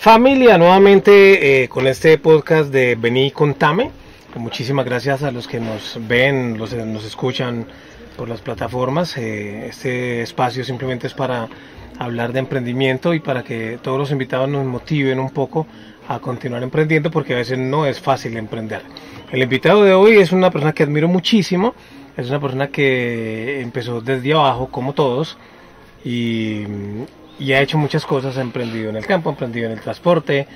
Familia, nuevamente con este podcast de Vení y Contame. Muchísimas gracias a los que nos ven, nos escuchan por las plataformas. Este espacio simplemente es para hablar de emprendimiento y para que todos los invitados nos motiven un poco a continuar emprendiendo, porque a veces no es fácil emprender. El invitado de hoy es una persona que admiro muchísimo, es una persona que empezó desde abajo como todos y ha hecho muchas cosas, ha emprendido en el campo, ha emprendido en el transporte.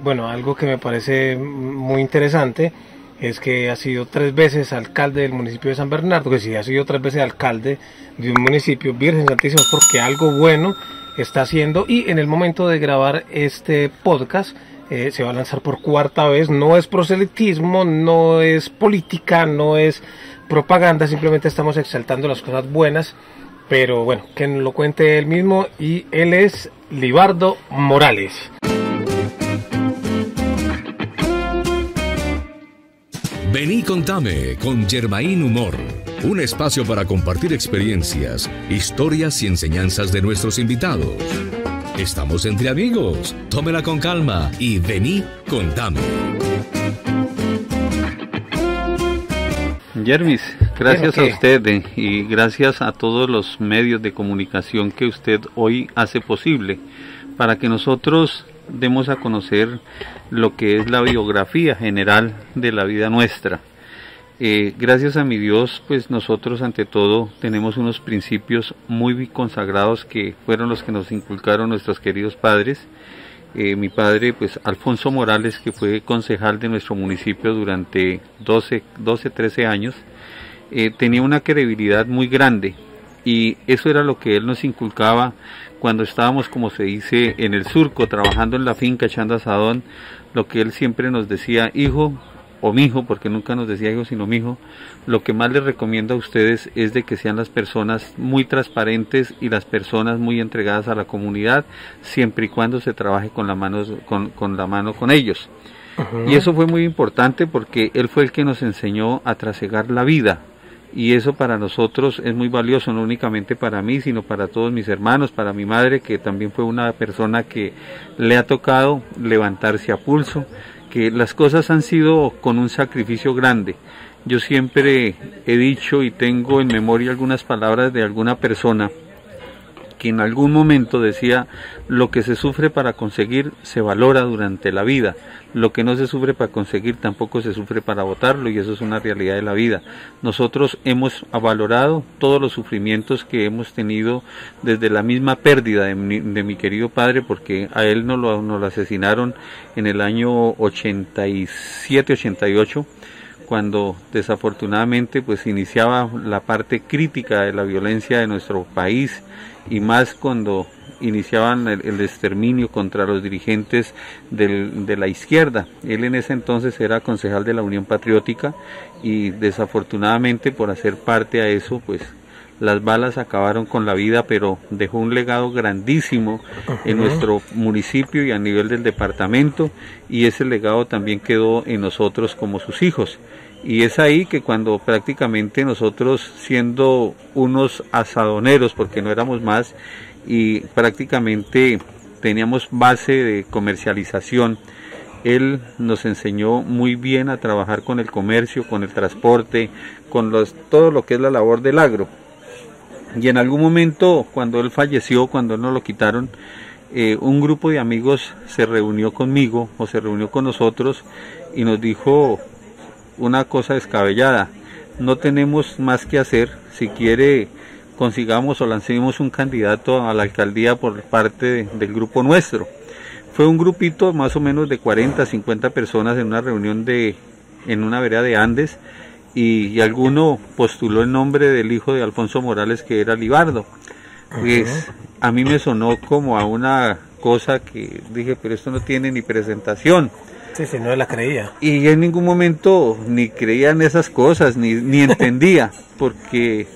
Bueno, algo que me parece muy interesante es que ha sido 3 veces alcalde del municipio de San Bernardo, que si ha sido 3 veces alcalde de un municipio, Virgen Santísima, porque algo bueno está haciendo. Y en el momento de grabar este podcast se va a lanzar por 4ª vez. No es proselitismo, no es política, no es propaganda, simplemente estamos exaltando las cosas buenas. Pero bueno, que nos lo cuente él mismo, y él es Libardo Morales. Vení y Contame con Germain Humor, un espacio para compartir experiencias, historias y enseñanzas de nuestros invitados. Estamos entre amigos, tómela con calma y vení, contame. Yermis, gracias a usted y gracias a todos los medios de comunicación que usted hoy hace posible para que nosotros demos a conocer lo que es la biografía general de la vida nuestra. Gracias a mi Dios, pues nosotros ante todo tenemos unos principios muy consagrados que fueron los que nos inculcaron nuestros queridos padres. Mi padre, pues Alfonso Morales, que fue concejal de nuestro municipio durante 13 años, tenía una credibilidad muy grande, y eso era lo que él nos inculcaba cuando estábamos, como se dice, en el surco, trabajando en la finca, echando asadón. Lo que él siempre nos decía: hijo o mijo, porque nunca nos decía hijo sino mijo, lo que más les recomiendo a ustedes es de que sean las personas muy transparentes y las personas muy entregadas a la comunidad, siempre y cuando se trabaje con la mano con ellos. Y eso fue muy importante porque él fue el que nos enseñó a trasegar la vida, y eso para nosotros es muy valioso, no únicamente para mí, sino para todos mis hermanos, para mi madre, que también fue una persona que le ha tocado levantarse a pulso, que las cosas han sido con un sacrificio grande. Yo siempre he dicho y tengo en memoria algunas palabras de alguna persona que en algún momento decía: lo que se sufre para conseguir se valora durante la vida, lo que no se sufre para conseguir tampoco se sufre para botarlo, y eso es una realidad de la vida. Nosotros hemos valorado todos los sufrimientos que hemos tenido, desde la misma pérdida de mi querido padre, porque a él nos lo asesinaron en el año 87-88, cuando desafortunadamente pues iniciaba la parte crítica de la violencia de nuestro país, y más cuando iniciaban el exterminio contra los dirigentes de la izquierda. Él en ese entonces era concejal de la Unión Patriótica, y desafortunadamente por hacer parte a eso, pues las balas acabaron con la vida, pero dejó un legado grandísimo en nuestro municipio y a nivel del departamento, y ese legado también quedó en nosotros como sus hijos. Y es ahí que cuando prácticamente nosotros, siendo unos asadoneros, porque no éramos más, y prácticamente teníamos base de comercialización, él nos enseñó muy bien a trabajar con el comercio, con el transporte, con todo lo que es la labor del agro. Y en algún momento, cuando él falleció, cuando nos lo quitaron, un grupo de amigos se reunió conmigo, o se reunió con nosotros, y nos dijo una cosa descabellada: no tenemos más que hacer, si quiere consigamos o lancemos un candidato a la alcaldía por parte del grupo nuestro. Fue un grupito más o menos de 40, 50 personas en una reunión en una vereda de Andes, y alguno postuló el nombre del hijo de Alfonso Morales, que era Libardo. Pues a mí me sonó como a una cosa que dije: pero esto no tiene ni presentación. Sí, no la creía. Y en ningún momento ni creía en esas cosas, ni entendía, porque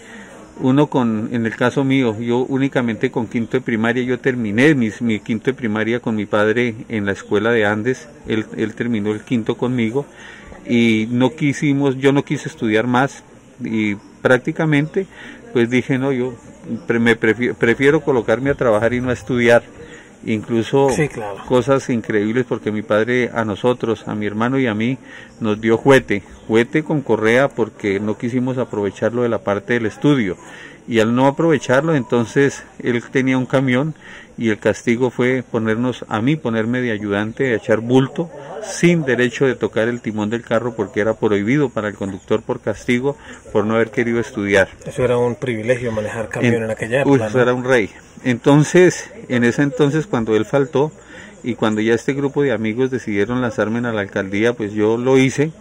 uno en el caso mío, yo únicamente con quinto de primaria, yo terminé mi quinto de primaria con mi padre en la escuela de Andes. Él terminó el quinto conmigo, y yo no quise estudiar más, y prácticamente pues dije: no, yo prefiero colocarme a trabajar y no a estudiar. incluso sí, claro, cosas increíbles, porque mi padre a nosotros, a mi hermano y a mí, nos dio juguete con correa, porque no quisimos aprovecharlo de la parte del estudio, y al no aprovecharlo, entonces él tenía un camión, y el castigo fue ponerme de ayudante, de echar bulto, sin derecho de tocar el timón del carro, porque era prohibido para el conductor por castigo, por no haber querido estudiar. Eso era un privilegio, manejar camión en aquella época. Eso era un rey. Entonces, en ese entonces, cuando él faltó, y cuando ya este grupo de amigos decidieron lanzarme a la alcaldía, pues yo lo hice,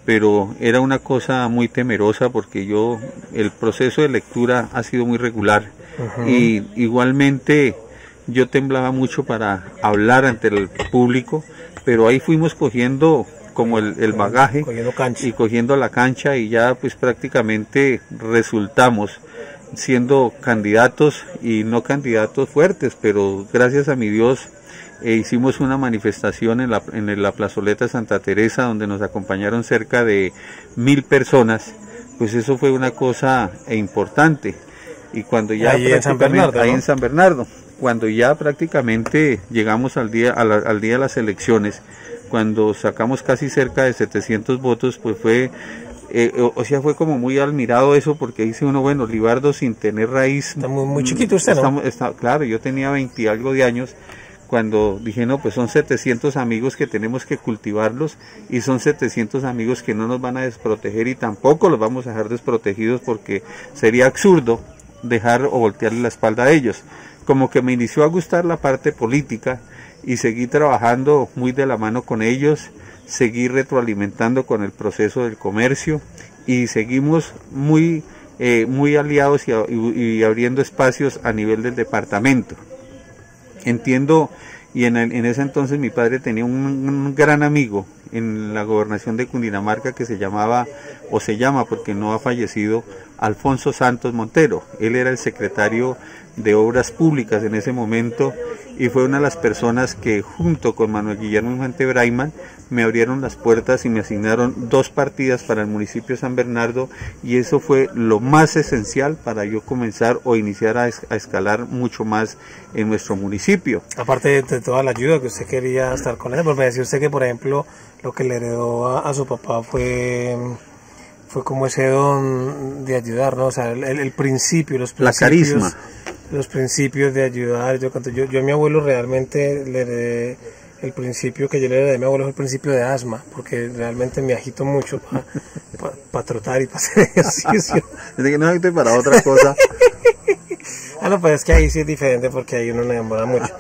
pero era una cosa muy temerosa, porque el proceso de lectura ha sido muy regular, y igualmente yo temblaba mucho para hablar ante el público, pero ahí fuimos cogiendo como el bagaje, y cogiendo la cancha, y ya pues prácticamente resultamos siendo candidatos, y no candidatos fuertes, pero gracias a mi Dios hicimos una manifestación en la plazoleta Santa Teresa, donde nos acompañaron cerca de 1000 personas. Pues eso fue una cosa importante. Y cuando ya ahí en San Bernardo, ahí en San Bernardo, cuando ya prácticamente llegamos al día de las elecciones, cuando sacamos casi cerca de 700 votos, pues fue fue como muy admirado eso, porque dice uno, bueno, Libardo, sin tener raíz, está muy chiquito usted, ¿no? Claro, yo tenía 20 y algo de años, cuando dije, no, pues son 700 amigos que tenemos que cultivarlos, y son 700 amigos que no nos van a desproteger, y tampoco los vamos a dejar desprotegidos, porque sería absurdo dejar o voltearle la espalda a ellos. Como que me inició a gustar la parte política, y seguí trabajando muy de la mano con ellos, seguí retroalimentando con el proceso del comercio, y seguimos muy aliados y abriendo espacios a nivel del departamento. Entiendo, y en ese entonces mi padre tenía un gran amigo en la gobernación de Cundinamarca, que se llama, porque no ha fallecido, Alfonso Santos Montero. Él era el secretario de Obras Públicas en ese momento, y fue una de las personas que, junto con Manuel Guillermo Infante Braiman, me abrieron las puertas y me asignaron 2 partidas para el municipio de San Bernardo, y eso fue lo más esencial para yo comenzar o iniciar a escalar mucho más en nuestro municipio. Aparte de toda la ayuda que usted quería estar con él, porque me decía usted que, por ejemplo, lo que le heredó a su papá fue como ese don de ayudar, ¿no? O sea, el principio, los principios, la carisma, los principios de ayudar. Yo a mi abuelo realmente le heredé el principio que yo le heredé a mi abuelo, es el principio de asma, porque realmente me agito mucho para trotar y para hacer ejercicio. Desde que no agite para otra cosa. No, pues es que ahí sí es diferente, porque ahí uno no demora mucho.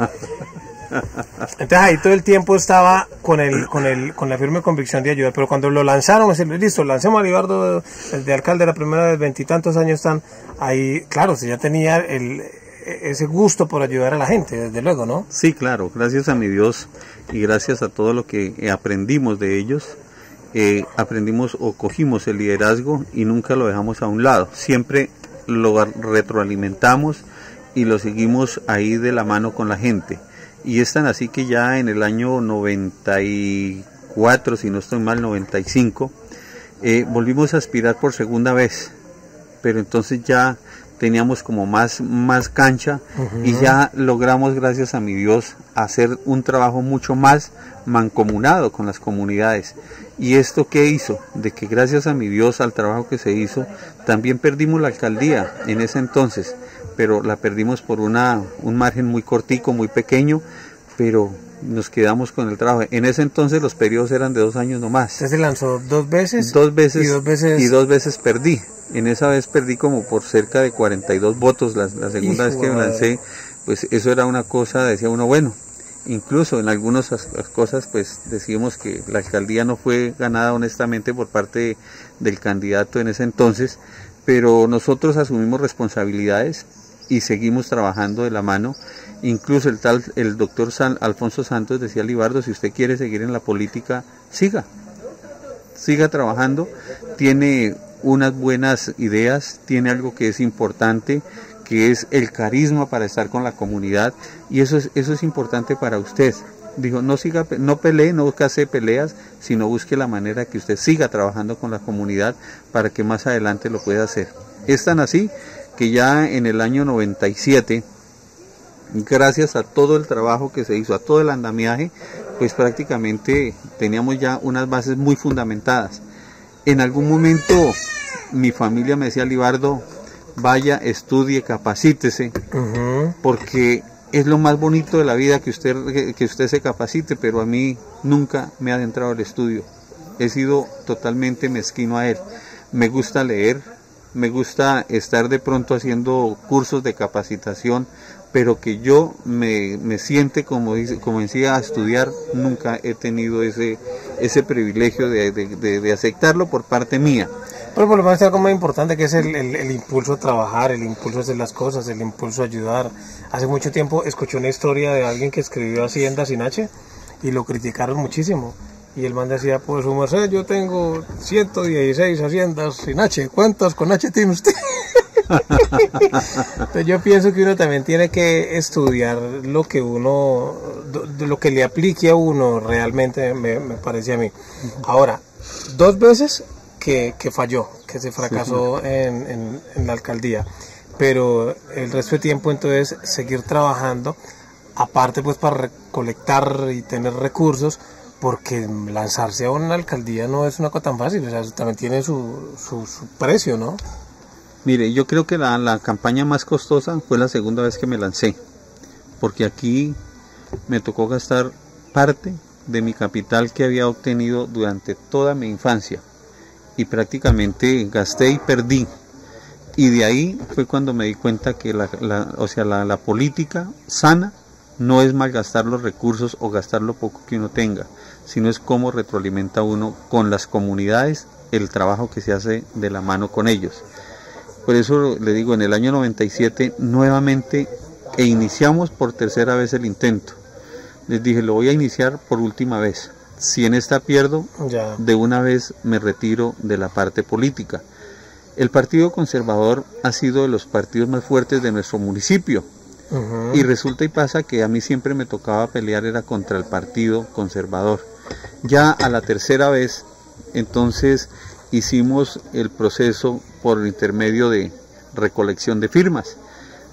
Entonces ahí todo el tiempo estaba con la firme convicción de ayudar, pero cuando lo lanzaron, listo, lancemos a Libardo, el de alcalde, la primera vez, 20 y tantos años están ahí, claro, se ya tenía ese gusto por ayudar a la gente, desde luego, ¿no? Sí, claro, gracias a mi Dios y gracias a todo lo que aprendimos de ellos, aprendimos o cogimos el liderazgo y nunca lo dejamos a un lado, siempre lo retroalimentamos y lo seguimos ahí de la mano con la gente. Y es tan así que ya en el año 94, si no estoy mal, 95, volvimos a aspirar por segunda vez, pero entonces ya teníamos como más cancha, y ya logramos, gracias a mi Dios, hacer un trabajo mucho más mancomunado con las comunidades. ¿Y esto qué hizo? De que gracias a mi Dios, al trabajo que se hizo, también perdimos la alcaldía en ese entonces, pero la perdimos por un margen muy cortico, muy pequeño, pero nos quedamos con el trabajo. En ese entonces los periodos eran de 2 años nomás. ¿Usted se lanzó 2 veces? 2 veces, y 2 veces perdí. En esa vez perdí como por cerca de 42 votos, la segunda vez que me lancé, pues eso era una cosa, decía uno, bueno, incluso en algunas cosas pues decíamos que la alcaldía no fue ganada honestamente por parte del candidato en ese entonces, pero nosotros asumimos responsabilidades y seguimos trabajando de la mano. Incluso el doctor Alfonso Santos decía, Libardo, si usted quiere seguir en la política, siga trabajando, tiene unas buenas ideas, tiene algo que es importante, que es el carisma para estar con la comunidad, y eso es importante para usted. Dijo, no pelee, no busque peleas, sino busque la manera que usted siga trabajando con la comunidad para que más adelante lo pueda hacer. Es tan así que ya en el año 97 gracias a todo el trabajo que se hizo, a todo el andamiaje, pues prácticamente teníamos ya unas bases muy fundamentadas. En algún momento mi familia me decía, Libardo, vaya, estudie, capacítese, porque es lo más bonito de la vida que usted se capacite, pero a mí nunca me ha adentrado el estudio. He sido totalmente mezquino a él. Me gusta leer, me gusta estar de pronto haciendo cursos de capacitación, pero que yo me siente, como decía, a estudiar, nunca he tenido ese privilegio de aceptarlo por parte mía. Pero por lo menos algo muy importante, que es el impulso a trabajar, el impulso a hacer las cosas, el impulso a ayudar. Hace mucho tiempo escuché una historia de alguien que escribió Hacienda sin H y lo criticaron muchísimo. Y el man decía, pues su merced, yo tengo 116 haciendas sin H. ¿Cuántas con H tiene usted? Entonces yo pienso que uno también tiene que estudiar lo que lo que le aplique a uno realmente, me parece a mí. Ahora, 2 veces que falló, que se fracasó en la alcaldía, pero el resto de tiempo entonces seguir trabajando, aparte pues para recolectar y tener recursos, porque lanzarse a una alcaldía no es una cosa tan fácil, o sea, también tiene su precio, ¿no? Mire, yo creo que la campaña más costosa fue la segunda vez que me lancé, porque aquí me tocó gastar parte de mi capital que había obtenido durante toda mi infancia, y prácticamente gasté y perdí, y de ahí fue cuando me di cuenta que la política sana no es malgastar los recursos o gastar lo poco que uno tenga, sino es cómo retroalimenta uno con las comunidades el trabajo que se hace de la mano con ellos. Por eso le digo, en el año 97 nuevamente iniciamos por tercera vez el intento. Les dije, lo voy a iniciar por última vez. Si en esta pierdo, de una vez me retiro de la parte política. El Partido Conservador ha sido de los partidos más fuertes de nuestro municipio. Y resulta y pasa que a mí siempre me tocaba pelear era contra el Partido Conservador. Ya a la tercera vez, entonces hicimos el proceso por intermedio de recolección de firmas.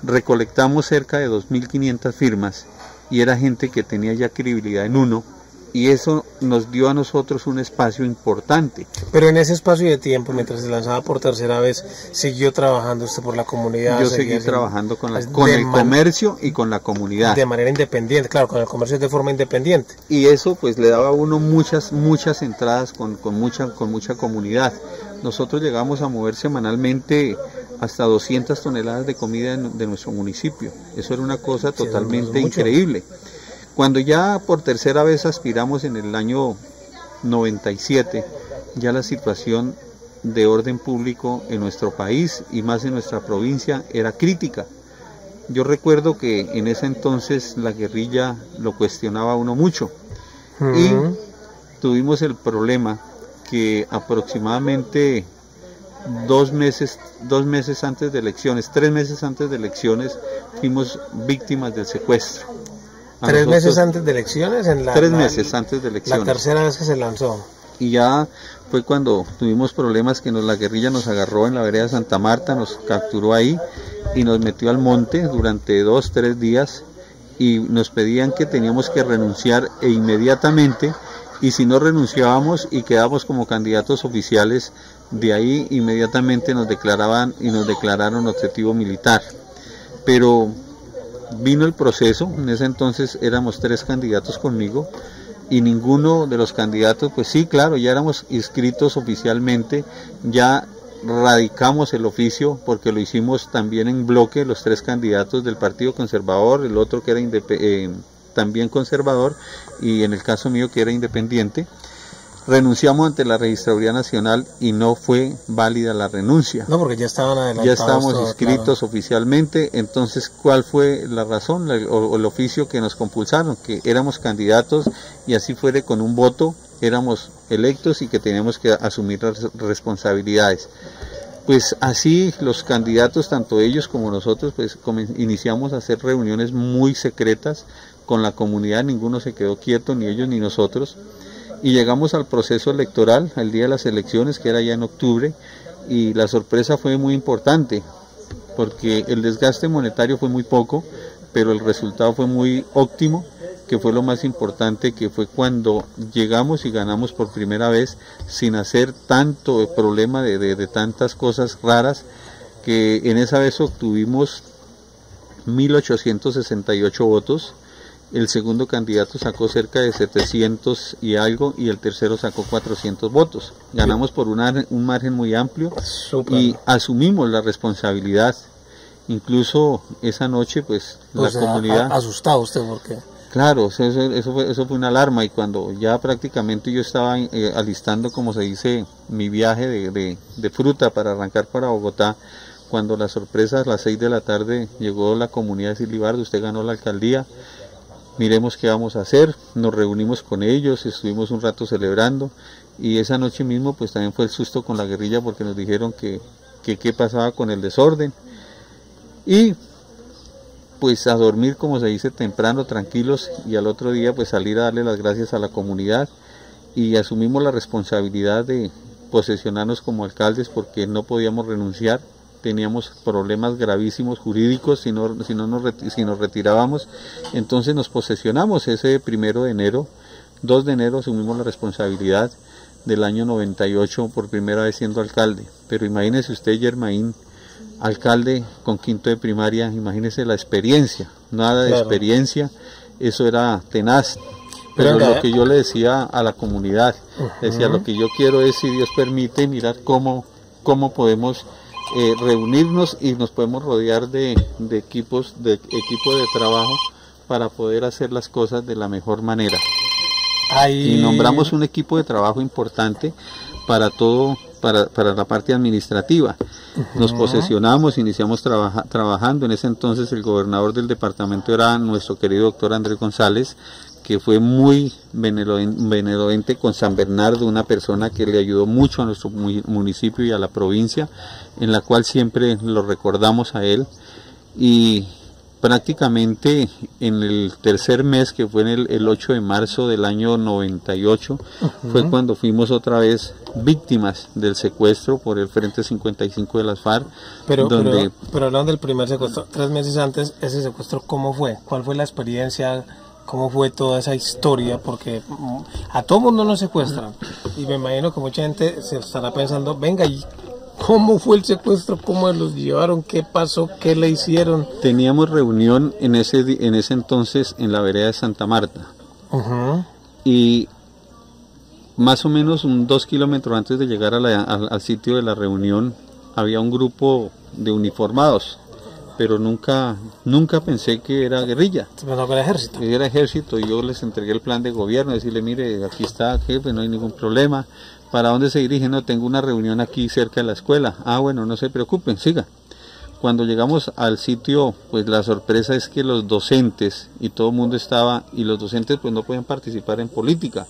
Recolectamos cerca de 2.500 firmas y era gente que tenía ya credibilidad en uno, y eso nos dio a nosotros un espacio importante. Pero en ese espacio de tiempo, mientras se lanzaba por tercera vez, ¿siguió trabajando usted por la comunidad? Yo seguí trabajando con el comercio y con la comunidad. De manera independiente, claro, con el comercio de forma independiente. Y eso pues le daba a uno muchas entradas con mucha comunidad. Nosotros llegamos a mover semanalmente hasta 200 toneladas de comida de nuestro municipio. Eso era una cosa totalmente increíble. Cuando ya por tercera vez aspiramos en el año 97, ya la situación de orden público en nuestro país y más en nuestra provincia era crítica. Yo recuerdo que en ese entonces la guerrilla lo cuestionaba a uno mucho, y tuvimos el problema que aproximadamente 2 meses antes de elecciones, 3 meses antes de elecciones, fuimos víctimas del secuestro. 3 meses antes de elecciones, 3 meses antes de elecciones. La tercera vez que se lanzó. Y ya fue cuando tuvimos problemas que la guerrilla nos agarró en la vereda Santa Marta, nos capturó ahí y nos metió al monte durante 2-3 días, y nos pedían que teníamos que renunciar inmediatamente, y si no renunciábamos y quedábamos como candidatos oficiales, de ahí inmediatamente nos declararon objetivo militar. Pero vino el proceso, en ese entonces éramos 3 candidatos conmigo, y ninguno de los candidatos, pues sí, claro, ya éramos inscritos oficialmente, ya radicamos el oficio, porque lo hicimos también en bloque, los 3 candidatos del Partido Conservador, el otro que era también conservador, y en el caso mío que era independiente. Renunciamos ante la Registraduría Nacional y no fue válida la renuncia. No, porque ya estaban adelantados. Ya estábamos inscritos oficialmente. Entonces, ¿cuál fue la razón o el oficio que nos compulsaron? Que éramos candidatos y así fuera con un voto, éramos electos y que teníamos que asumir las responsabilidades. Pues así los candidatos, tanto ellos como nosotros, pues iniciamos a hacer reuniones muy secretas con la comunidad, ninguno se quedó quieto, ni ellos ni nosotros. Y llegamos al proceso electoral, al día de las elecciones, que era ya en octubre, y la sorpresa fue muy importante, porque el desgaste monetario fue muy poco, pero el resultado fue muy óptimo, que fue lo más importante, que fue cuando llegamos y ganamos por primera vez sin hacer tanto problema de tantas cosas raras, que en esa vez obtuvimos 1868 votos, el segundo candidato sacó cerca de 700 y algo, y el tercero sacó 400 votos. Ganamos por un margen muy amplio. Super. Y asumimos la responsabilidad. Incluso esa noche, pues, la comunidad... ¿Asustado usted por qué? Claro, eso fue una alarma, y cuando ya prácticamente yo estaba alistando, como se dice, mi viaje de fruta para arrancar para Bogotá, cuando la sorpresa a las 6 de la tarde llegó la comunidad de Silibardo, usted ganó la alcaldía, miremos qué vamos a hacer, nos reunimos con ellos, estuvimos un rato celebrando, y esa noche mismo pues también fue el susto con la guerrilla, porque nos dijeron que qué pasaba con el desorden, y pues a dormir, como se dice, temprano, tranquilos, y al otro día pues salir a darle las gracias a la comunidad, y asumimos la responsabilidad de posesionarnos como alcaldes, porque no podíamos renunciar, teníamos problemas gravísimos jurídicos si nos retirábamos. Entonces nos posesionamos ese 1 de enero, 2 de enero asumimos la responsabilidad del año 98 por primera vez siendo alcalde. Pero imagínese usted, Germain, alcalde con quinto de primaria, imagínese la experiencia, nada de experiencia, eso era tenaz. Pero lo que yo le decía a la comunidad, decía, lo que yo quiero es, si Dios permite, mirar cómo podemos reunirnos y nos podemos rodear de equipo de trabajo para poder hacer las cosas de la mejor manera. Y nombramos un equipo de trabajo importante para todo, para la parte administrativa. Nos posesionamos, iniciamos trabajando. En ese entonces el gobernador del departamento era nuestro querido doctor Andrés González, que fue muy benevolente con San Bernardo, una persona que le ayudó mucho a nuestro municipio y a la provincia, en la cual siempre lo recordamos a él. Y prácticamente en el tercer mes, que fue en el 8 de marzo del año 98, fue cuando fuimos otra vez víctimas del secuestro por el Frente 55 de las FARC. Pero hablando del primer secuestro, 3 meses antes, ese secuestro, ¿cómo fue? ¿Cuál fue la experiencia? ¿Cómo fue toda esa historia? Porque a todo mundo nos secuestran, y me imagino que mucha gente se estará pensando, venga, ¿y cómo fue el secuestro? ¿Cómo los llevaron? ¿Qué pasó? ¿Qué le hicieron? Teníamos reunión en ese entonces en la vereda de Santa Marta, y más o menos 2 kilómetros antes de llegar al sitio de la reunión había un grupo de uniformados, pero nunca pensé que era guerrilla. No, era ejército. Era ejército, y yo les entregué el plan de gobierno, decirle, mire, aquí está, jefe, no hay ningún problema. ¿Para dónde se dirigen? No, tengo una reunión aquí cerca de la escuela. Ah, bueno, no se preocupen, siga. Cuando llegamos al sitio, pues la sorpresa es que los docentes, y todo el mundo estaba, y los docentes pues no pueden participar en política,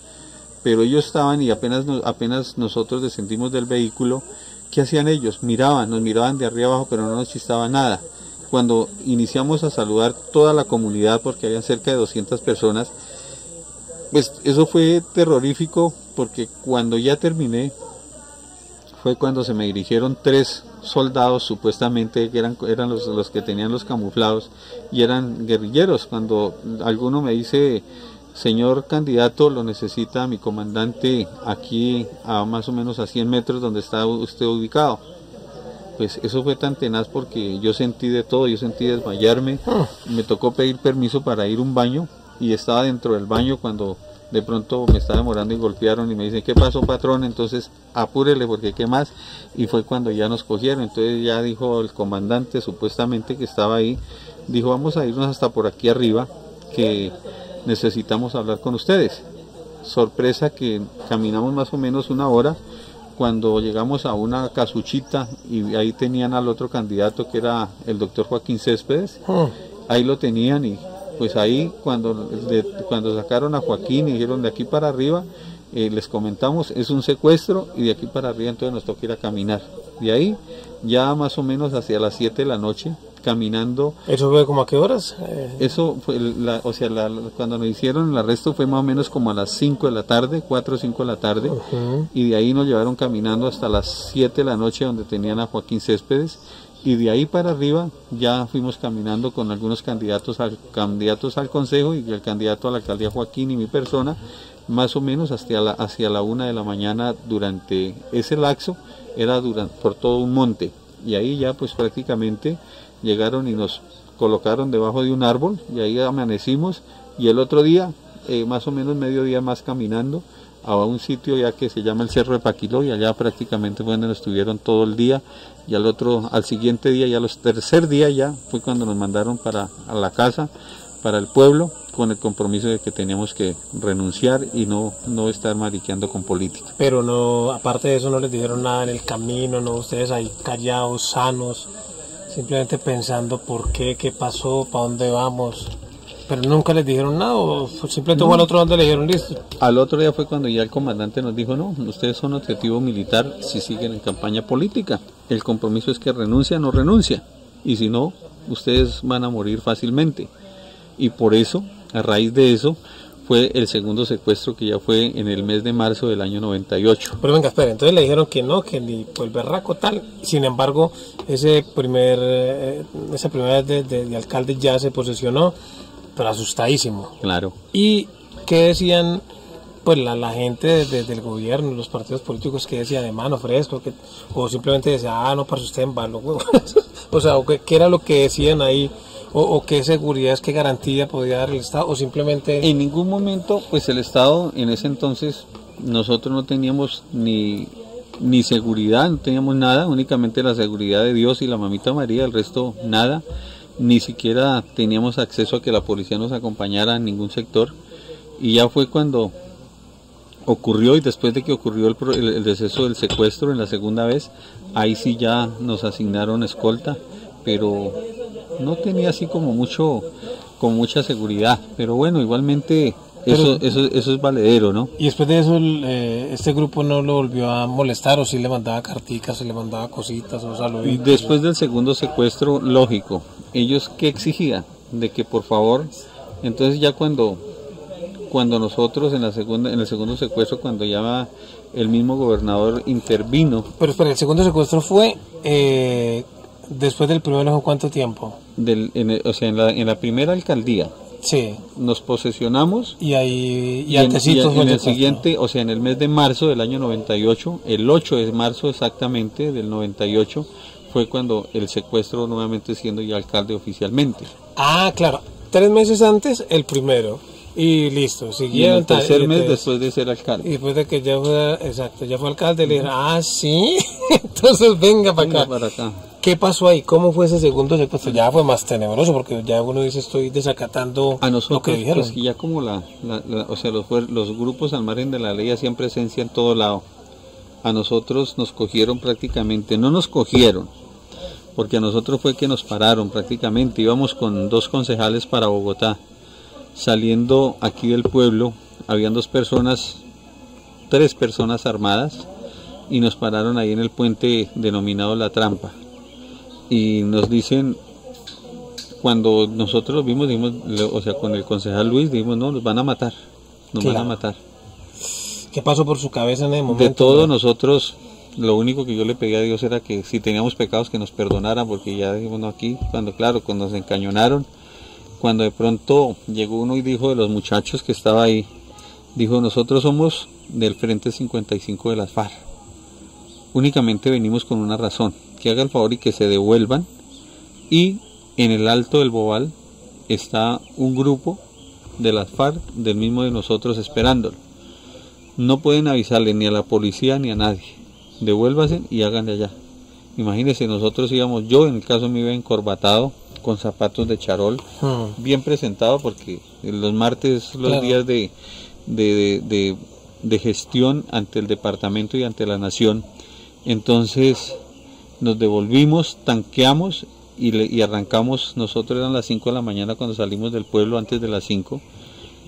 pero ellos estaban, y apenas nosotros descendimos del vehículo, ¿qué hacían ellos? Nos miraban de arriba abajo, pero no nos chistaba nada. Cuando iniciamos a saludar toda la comunidad, porque había cerca de 200 personas, pues eso fue terrorífico, porque cuando ya terminé, fue cuando se me dirigieron 3 soldados, supuestamente que eran los que tenían los camuflados, y eran guerrilleros. Cuando alguno me dice, señor candidato, lo necesita mi comandante aquí a más o menos a 100 metros donde está usted ubicado. Pues eso fue tan tenaz, porque yo sentí de todo, yo sentí desmayarme, me tocó pedir permiso para ir a un baño, y estaba dentro del baño cuando de pronto me estaba demorando y golpearon y me dicen, ¿qué pasó, patrón? Entonces apúrele porque qué más, y fue cuando ya nos cogieron. Entonces ya dijo el comandante, supuestamente, que estaba ahí, dijo, vamos a irnos hasta por aquí arriba, que necesitamos hablar con ustedes. Sorpresa que caminamos más o menos 1 hora, cuando llegamos a una casuchita, y ahí tenían al otro candidato, que era el doctor Joaquín Céspedes. Ahí lo tenían, y pues ahí cuando sacaron a Joaquín y dijeron, de aquí para arriba, les comentamos, es un secuestro, y de aquí para arriba entonces nos toca ir a caminar. De ahí ya más o menos hacia las 7 de la noche, caminando. ¿Eso fue como a qué horas? Eso fue, cuando nos hicieron el arresto fue más o menos como a las 5 de la tarde, 4 o 5 de la tarde, y de ahí nos llevaron caminando hasta las 7 de la noche, donde tenían a Joaquín Céspedes, y de ahí para arriba ya fuimos caminando con algunos candidatos al consejo y el candidato a la alcaldía Joaquín y mi persona, más o menos hacia la 1 de la mañana. Durante ese lapso era por todo un monte, y ahí ya pues prácticamente llegaron y nos colocaron debajo de un árbol y ahí amanecimos, y el otro día más o menos mediodía más caminando a un sitio ya que se llama el Cerro de Paquiló, y allá prácticamente fue donde nos estuvieron todo el día, y al siguiente día, ya tercer día ya fue cuando nos mandaron a la casa, para el pueblo, con el compromiso de que teníamos que renunciar y no estar mariqueando con política. Pero no, aparte de eso, no les dijeron nada en el camino, no, ustedes ahí callados, sanos, simplemente pensando por qué pasó, para dónde vamos. Pero nunca les dijeron nada, o simplemente fue al otro donde le dijeron listo. Al otro día fue cuando ya el comandante nos dijo, no, ustedes son objetivo militar si siguen en campaña política. El compromiso es que renuncia o no renuncia, y si no, ustedes van a morir fácilmente. Y por eso, a raíz de eso, fue el segundo secuestro, que ya fue en el mes de marzo del año 98. Pero venga, espera, entonces le dijeron que no, que ni pues berraco tal. Sin embargo, esa primera vez de alcalde ya se posesionó, pero asustadísimo. Claro. ¿Y qué decían pues la gente del gobierno, los partidos políticos, que decían de mano fresco, o simplemente decían, no, para usted en vano, o sea, ¿qué era lo que decían ahí? O qué seguridad, qué garantía podía dar el Estado, o simplemente... En ningún momento, pues el Estado en ese entonces, nosotros no teníamos ni seguridad, no teníamos nada, únicamente la seguridad de Dios y la mamita María, el resto nada, ni siquiera teníamos acceso a que la policía nos acompañara en ningún sector. Y ya fue cuando ocurrió, y después de que ocurrió el deceso del secuestro en la segunda vez, ahí sí ya nos asignaron escolta, pero no tenía así como mucha seguridad, pero bueno, igualmente eso es valedero, ¿no? Y después de eso, este grupo no lo volvió a molestar, o sí le mandaba carticas, o le mandaba cositas, o saluditos. Después del segundo secuestro, lógico, ellos ¿qué exigían? De que por favor, entonces ya cuando nosotros en el segundo secuestro, cuando ya el mismo gobernador intervino. Pero espera, el segundo secuestro fue después del primero, ¿cuánto tiempo? En la primera alcaldía. Sí. Nos posesionamos y en el siguiente, o sea, en el mes de marzo del año 98, el 8 de marzo exactamente del 98, fue cuando el secuestro, nuevamente siendo ya alcalde oficialmente. Ah, claro, 3 meses antes el primero, y listo, siguieron. Y el tercer mes después de ser alcalde. Y después de que ya fue alcalde, le dijeron, sí, entonces venga para acá. ¿Qué pasó ahí? ¿Cómo fue ese segundo secuestro? Ya fue más tenebroso, porque ya uno dice, estoy desacatando a nosotros, lo que dijeron. Pues, ya como los grupos al margen de la ley hacían presencia en todo lado. A nosotros nos cogieron prácticamente, no nos cogieron, porque a nosotros fue que nos pararon prácticamente. Íbamos con 2 concejales para Bogotá. Saliendo aquí del pueblo, habían 3 personas armadas, y nos pararon ahí en el puente denominado La Trampa. Y nos dicen, cuando nosotros los vimos, con el concejal Luis, dijimos, no, nos van a matar. Van a matar. ¿Qué pasó por su cabeza en el momento? De todo, nosotros, lo único que yo le pedí a Dios era que si teníamos pecados que nos perdonaran, porque ya dijimos, no, aquí, cuando nos encañonaron, cuando de pronto llegó uno y dijo, de los muchachos que estaba ahí, dijo, nosotros somos del Frente 55 de las FARC. Únicamente venimos con una razón, que haga el favor y que se devuelvan, y en el Alto del Bobal está un grupo de las FARC, del mismo de nosotros, esperándolo. No pueden avisarle ni a la policía ni a nadie, devuélvanse y háganle allá. Imagínense, nosotros íbamos, yo en el caso me iba encorbatado, con zapatos de charol, bien presentado, porque los martes son los días de gestión ante el departamento y ante la nación. Entonces nos devolvimos, tanqueamos y arrancamos. Nosotros eran las 5 de la mañana cuando salimos del pueblo, antes de las 5.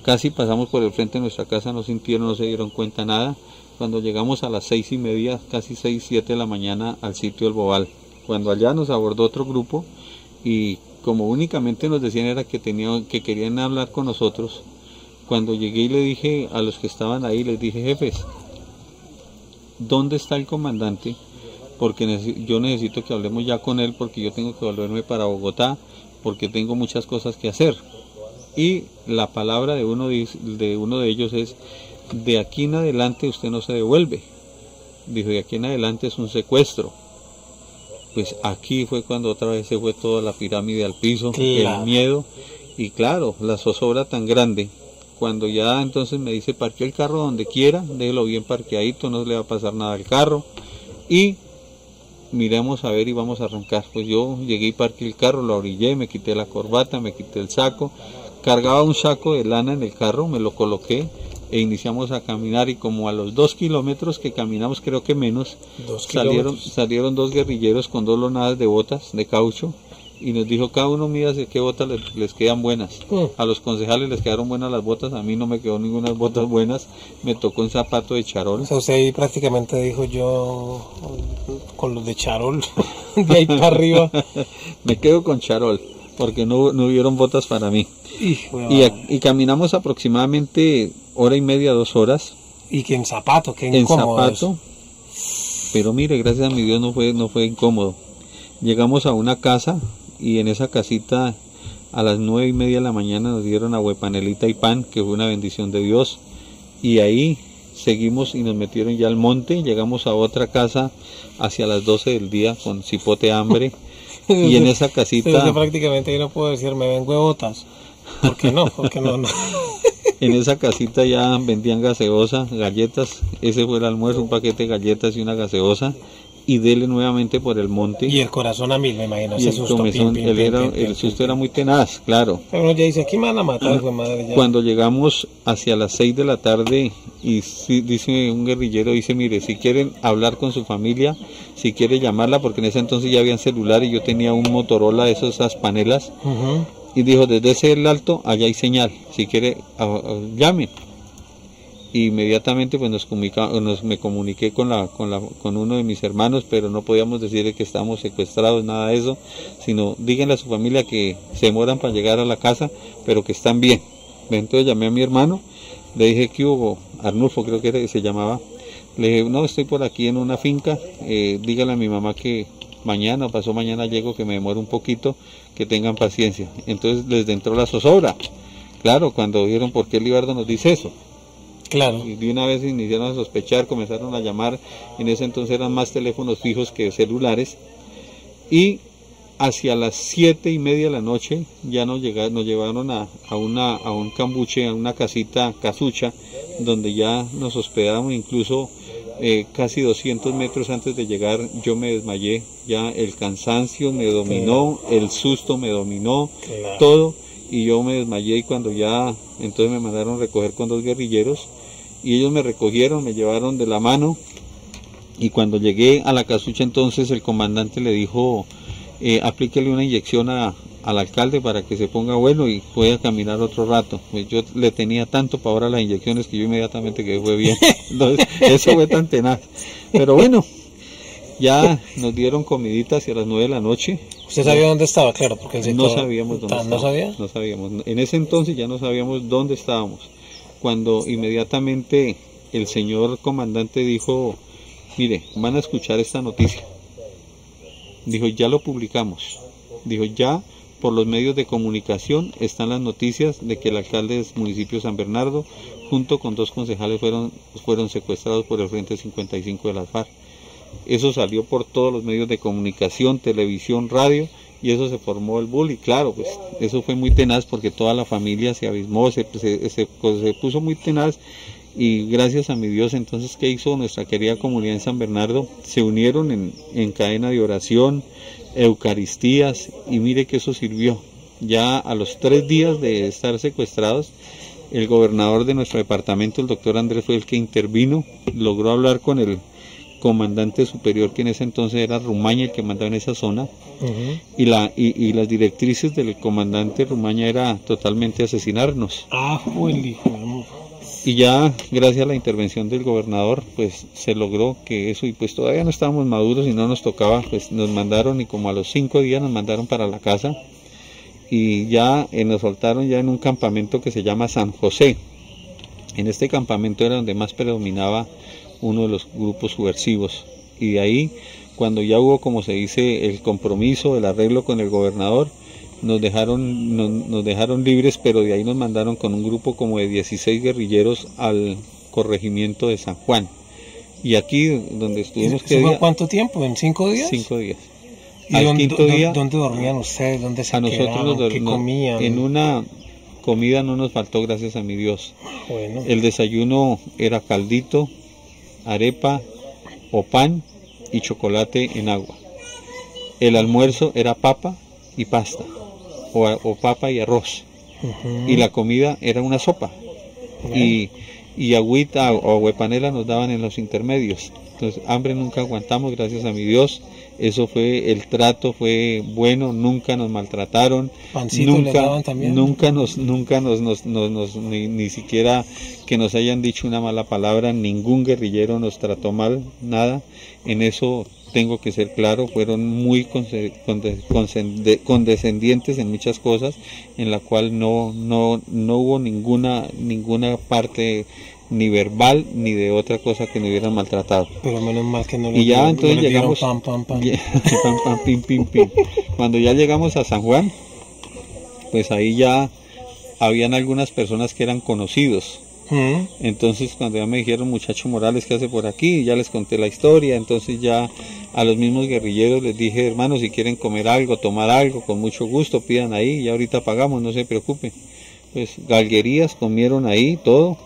Casi pasamos por el frente de nuestra casa, no sintieron, no se dieron cuenta nada. Cuando llegamos a las 6:30, casi 6, 7 de la mañana al sitio del Bobal. Cuando allá nos abordó otro grupo, y como únicamente nos decían era que querían hablar con nosotros, cuando llegué y le dije a los que estaban ahí, les dije, jefes, ¿dónde está el comandante porque yo necesito que hablemos ya con él, porque yo tengo que volverme para Bogotá, porque tengo muchas cosas que hacer. Y la palabra de uno de ellos es: de aquí en adelante usted no se devuelve. Dijo, de aquí en adelante es un secuestro. Pues aquí fue cuando otra vez se fue toda la pirámide al piso, el miedo, y claro, la zozobra tan grande. Cuando ya entonces me dice: parquee el carro donde quiera, déjelo bien parqueadito, no le va a pasar nada al carro, y miremos a ver y vamos a arrancar. Pues yo llegué y parqué el carro, lo orillé, me quité la corbata, me quité el saco, cargaba un saco de lana en el carro, me lo coloqué e iniciamos a caminar, y como a los 2 kilómetros que caminamos, creo que menos, salieron 2 guerrilleros con 2 lonadas de botas de caucho, y nos dijo: cada uno mira qué botas les quedan buenas. A los concejales les quedaron buenas las botas, a mí no me quedó ninguna botas buenas, me tocó un zapato de charol. O sea, usted ahí prácticamente dijo: yo con los de charol, de ahí para arriba. Me quedo con charol, porque no hubieron botas para mí. Y caminamos aproximadamente 1:30, 2 horas. Y que en zapato, que incómodo. En zapato, pero mire, gracias a mi Dios no fue incómodo. Llegamos a una casa, y en esa casita a las 9:30 de la mañana nos dieron aguapanelita y pan, que fue una bendición de Dios. Y ahí seguimos y nos metieron ya al monte. Llegamos a otra casa hacia las 12 del día con cipote hambre. Y en esa casita... Entonces, prácticamente yo no puedo decir: me ven huevotas. ¿Por qué no? Porque no. En esa casita ya vendían gaseosa, galletas. Ese fue el almuerzo, un paquete de galletas y una gaseosa. Y dele nuevamente por el monte. Y el corazón a 1000, me imagino. Y el susto era muy tenaz, claro. Pero uno ya dice: aquí me van a matar, hijo de madre. Ya. Cuando llegamos hacia las 6 de la tarde, y dice un guerrillero, dice: mire, si quieren hablar con su familia, si quiere llamarla, porque en ese entonces ya habían celular, y yo tenía un Motorola, esas panelas. Y dijo: desde ese alto, allá hay señal, si quiere, llame. Inmediatamente pues me comuniqué con uno de mis hermanos, pero no podíamos decirle que estábamos secuestrados, nada de eso, sino díganle a su familia que se demoran para llegar a la casa, pero que están bien. Entonces llamé a mi hermano, le dije: ¿qué hubo? Arnulfo creo que se llamaba. Le dije: no, estoy por aquí en una finca, dígale a mi mamá que mañana o pasó mañana llego, que me demore un poquito, que tengan paciencia. Entonces les entró la zozobra, claro, cuando vieron por qué el Libardo nos dice eso. Claro. Y de una vez iniciaron a sospechar, comenzaron a llamar. En ese entonces eran más teléfonos fijos que celulares, y hacia las 7:30 de la noche ya nos llevaron a un cambuche, a una casucha, donde ya nos hospedamos. Incluso casi 200 metros antes de llegar yo me desmayé, ya el cansancio me dominó, el susto me dominó, todo, y yo me desmayé. Y cuando ya entonces me mandaron recoger con 2 guerrilleros, y ellos me recogieron, me llevaron de la mano, y cuando llegué a la casucha entonces el comandante le dijo: aplíquele una inyección al alcalde para que se ponga bueno y pueda caminar otro rato. Pues yo le tenía tanto pavor a las inyecciones que yo inmediatamente quedé fue bien. Entonces eso fue tan tenaz. Pero bueno, ya nos dieron comidita hacia las 9 de la noche. ¿Usted sabía dónde estaba? Claro, porque no sabíamos dónde estábamos. ¿No sabía? No sabíamos. En ese entonces ya no sabíamos dónde estábamos. Cuando inmediatamente el señor comandante dijo: mire, van a escuchar esta noticia. Dijo: ya lo publicamos. Dijo: ya por los medios de comunicación están las noticias de que el alcalde del municipio de San Bernardo, junto con 2 concejales, fueron secuestrados por el Frente 55 de las FARC. Eso salió por todos los medios de comunicación, televisión, radio, y eso se formó el bullying. Claro, pues eso fue muy tenaz, porque toda la familia se abismó, se puso muy tenaz. Y gracias a mi Dios, entonces, ¿qué hizo nuestra querida comunidad en San Bernardo? Se unieron en cadena de oración, eucaristías, y mire que eso sirvió. Ya a los 3 días de estar secuestrados, el gobernador de nuestro departamento, el doctor Andrés, fue el que intervino, logró hablar con el comandante superior, que en ese entonces era Rumaña, el que mandaba en esa zona, y las directrices del comandante Rumaña era totalmente asesinarnos. Y ya gracias a la intervención del gobernador pues se logró que eso, y pues todavía no estábamos maduros y no nos tocaba, pues nos mandaron, y como a los 5 días nos mandaron para la casa, y ya nos soltaron ya en un campamento que se llama San José. En este campamento era donde más predominaba uno de los grupos subversivos, y de ahí Cuando ya hubo, como se dice, el compromiso, el arreglo con el gobernador, nos dejaron libres, pero de ahí nos mandaron con un grupo como de 16 guerrilleros al corregimiento de San Juan. Y aquí, donde estuvimos... ¿Cuánto tiempo? ¿En 5 días? 5 días. ¿Y dónde dormían ustedes? ¿Dónde se quedaban? ¿Qué comían? En una comida no nos faltó, gracias a mi Dios. Bueno. El desayuno era caldito, arepa o pan y chocolate en agua. El almuerzo era papa y pasta, o papa y arroz. Y la comida era una sopa. Y agüita o huepanela nos daban en los intermedios. Entonces, hambre nunca aguantamos, gracias a mi Dios. Eso fue, el trato fue bueno, nunca nos maltrataron. ¿Pancito les daban también? Nunca ni siquiera que nos hayan dicho una mala palabra, ningún guerrillero nos trató mal, nada. En eso tengo que ser claro, fueron muy condescendientes en muchas cosas, en la cual no hubo ninguna parte ni verbal ni de otra cosa que nos hubieran maltratado. Pero menos mal que no le dieron. Y ya entonces llegamos pam, pam, pam. Pam, pam, pim, pim, pim. Cuando ya llegamos a San Juan, pues ahí ya habían algunas personas que eran conocidos. Entonces cuando ya me dijeron, muchacho Morales, ¿qué hace por aquí? Ya les conté la historia. Entonces ya a los mismos guerrilleros les dije, hermanos, si quieren comer algo, tomar algo, con mucho gusto pidan ahí, y ahorita pagamos, no se preocupen. Pues galguerías, comieron ahí todo,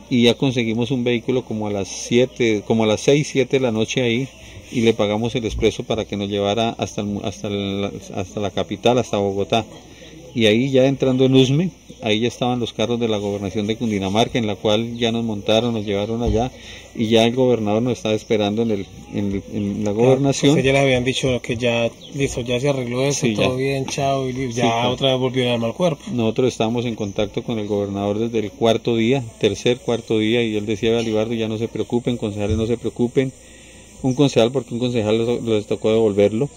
y ya conseguimos un vehículo como a las 6, 7 de la noche ahí, y le pagamos el expreso para que nos llevara hasta la capital, hasta Bogotá. Y ahí ya entrando en Usme, ahí ya estaban los carros de la gobernación de Cundinamarca, en la cual ya nos montaron, nos llevaron allá, y ya el gobernador nos estaba esperando en la gobernación. Ya les habían dicho que ya, listo, ya se arregló eso, sí, todo bien, chao, y ya otra vez volvió el alma al cuerpo. Nosotros estábamos en contacto con el gobernador desde el tercer, cuarto día, y él decía, Galibardo, ya no se preocupen, concejales no se preocupen. Un concejal, porque un concejal les tocó devolverlo.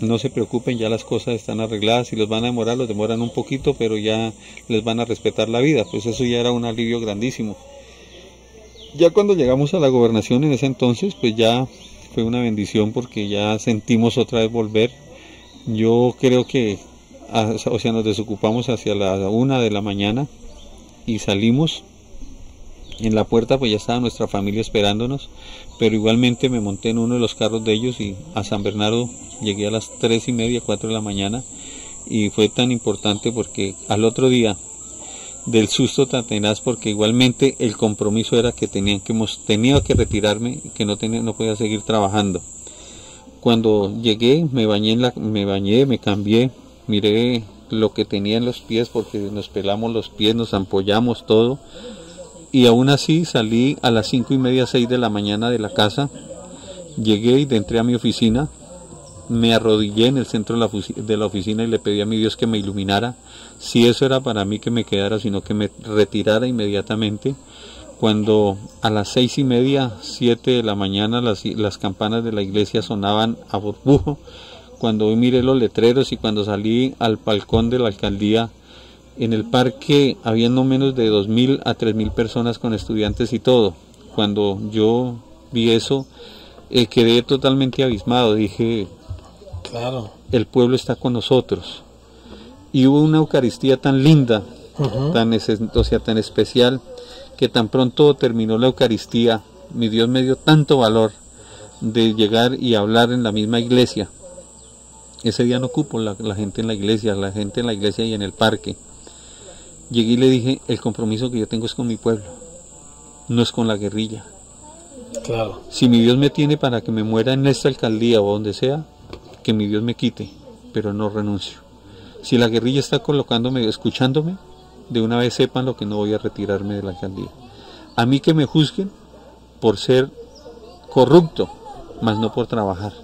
No se preocupen, ya las cosas están arregladas. Si los van a demorar, los demoran un poquito, pero ya les van a respetar la vida. Pues eso ya era un alivio grandísimo. Ya cuando llegamos a la gobernación en ese entonces, pues ya fue una bendición, porque ya sentimos otra vez volver. Yo creo que, nos desocupamos hacia la 1 de la mañana y salimos. En la puerta pues ya estaba nuestra familia esperándonos, pero igualmente me monté en uno de los carros de ellos y a San Bernardo llegué a las 3:30, 4 de la mañana, y fue tan importante porque al otro día del susto tan tenaz, porque igualmente el compromiso era que tenía que retirarme, que no podía seguir trabajando. Cuando llegué me bañé, me cambié, miré lo que tenía en los pies, porque nos pelamos los pies, nos ampollamos todo. Y aún así salí a las 5:30, 6 de la mañana de la casa, llegué y entré a mi oficina, me arrodillé en el centro de la oficina y le pedí a mi Dios que me iluminara, si eso era para mí que me quedara, sino que me retirara inmediatamente. Cuando a las 6:30, 7 de la mañana las campanas de la iglesia sonaban a burbujo, cuando miré los letreros y cuando salí al balcón de la alcaldía, en el parque había no menos de 2.000 a 3.000 personas con estudiantes y todo. Cuando yo vi eso, quedé totalmente abismado. Dije, claro, el pueblo está con nosotros. Y hubo una Eucaristía tan linda, tan especial, que tan pronto terminó la Eucaristía, mi Dios me dio tanto valor de llegar y hablar en la misma iglesia. Ese día no cupo la gente en la iglesia y en el parque. Llegué y le dije, el compromiso que yo tengo es con mi pueblo, no es con la guerrilla. Claro. Si mi Dios me tiene para que me muera en esta alcaldía o donde sea, que mi Dios me quite, pero no renuncio. Si la guerrilla está escuchándome, de una vez sepan lo que no voy a retirarme de la alcaldía. A mí que me juzguen por ser corrupto, mas no por trabajar.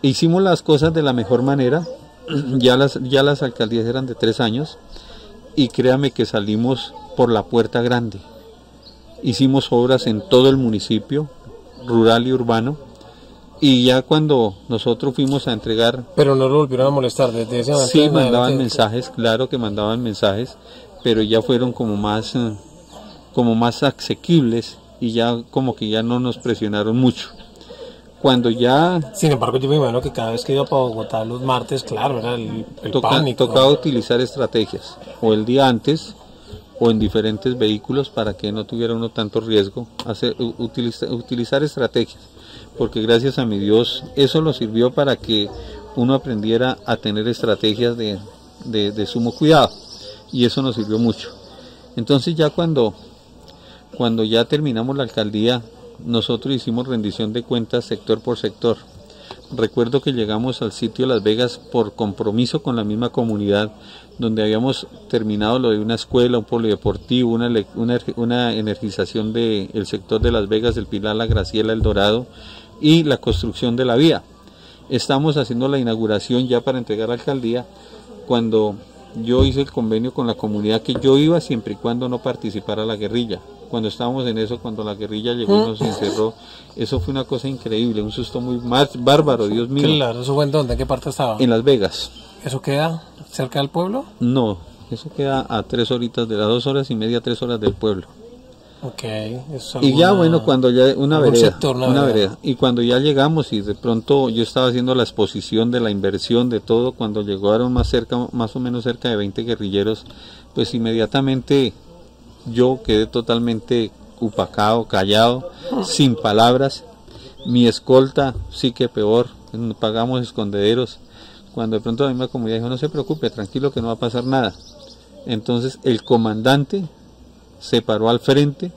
Hicimos las cosas de la mejor manera, ya las alcaldías eran de 3 años, y créame que salimos por la puerta grande. Hicimos obras en todo el municipio, rural y urbano, y ya cuando nosotros fuimos a entregar... Pero no lo volvieron a molestar desde ese momento. Sí, mandaban mensajes, claro que mandaban mensajes, pero ya fueron como más asequibles, y ya como que ya no nos presionaron mucho. cuando ya Sin embargo, yo me imagino que cada vez que iba para Bogotá los martes, claro, era el pánico. tocaba utilizar estrategias, o el día antes, o en diferentes vehículos para que no tuviera uno tanto riesgo, utilizar estrategias, porque gracias a mi Dios eso nos sirvió para que uno aprendiera a tener estrategias de sumo cuidado, y eso nos sirvió mucho. Entonces ya cuando ya terminamos la alcaldía, nosotros hicimos rendición de cuentas sector por sector. Recuerdo que llegamos al sitio de Las Vegas por compromiso con la misma comunidad, donde habíamos terminado lo de una escuela, un polideportivo, una energización del sector de Las Vegas, el Pilar, La Graciela, El Dorado, y la construcción de la vía. Estamos haciendo la inauguración ya para entregar a la alcaldía, cuando yo hice el convenio con la comunidad que yo iba siempre y cuando no participara la guerrilla. Cuando estábamos en eso, cuando la guerrilla llegó y nos encerró, eso fue una cosa increíble, un susto muy bárbaro, Dios mío. Claro, ¿eso fue en dónde? ¿En qué parte estaba? En Las Vegas. ¿Eso queda cerca del pueblo? No, eso queda a 3 horitas, de las 2 horas y media, 3 horas del pueblo. Ok. Eso Y ya bueno, cuando ya una vereda. vereda, y cuando ya llegamos y de pronto yo estaba haciendo la exposición de la inversión de todo, cuando llegaron más o menos cerca de 20 guerrilleros, pues inmediatamente yo quedé totalmente upacado, callado, sin palabras. Mi escolta sí que peor, pagamos escondederos, cuando de pronto la misma comunidad dijo: no se preocupe, tranquilo, que no va a pasar nada. Entonces el comandante se paró al frente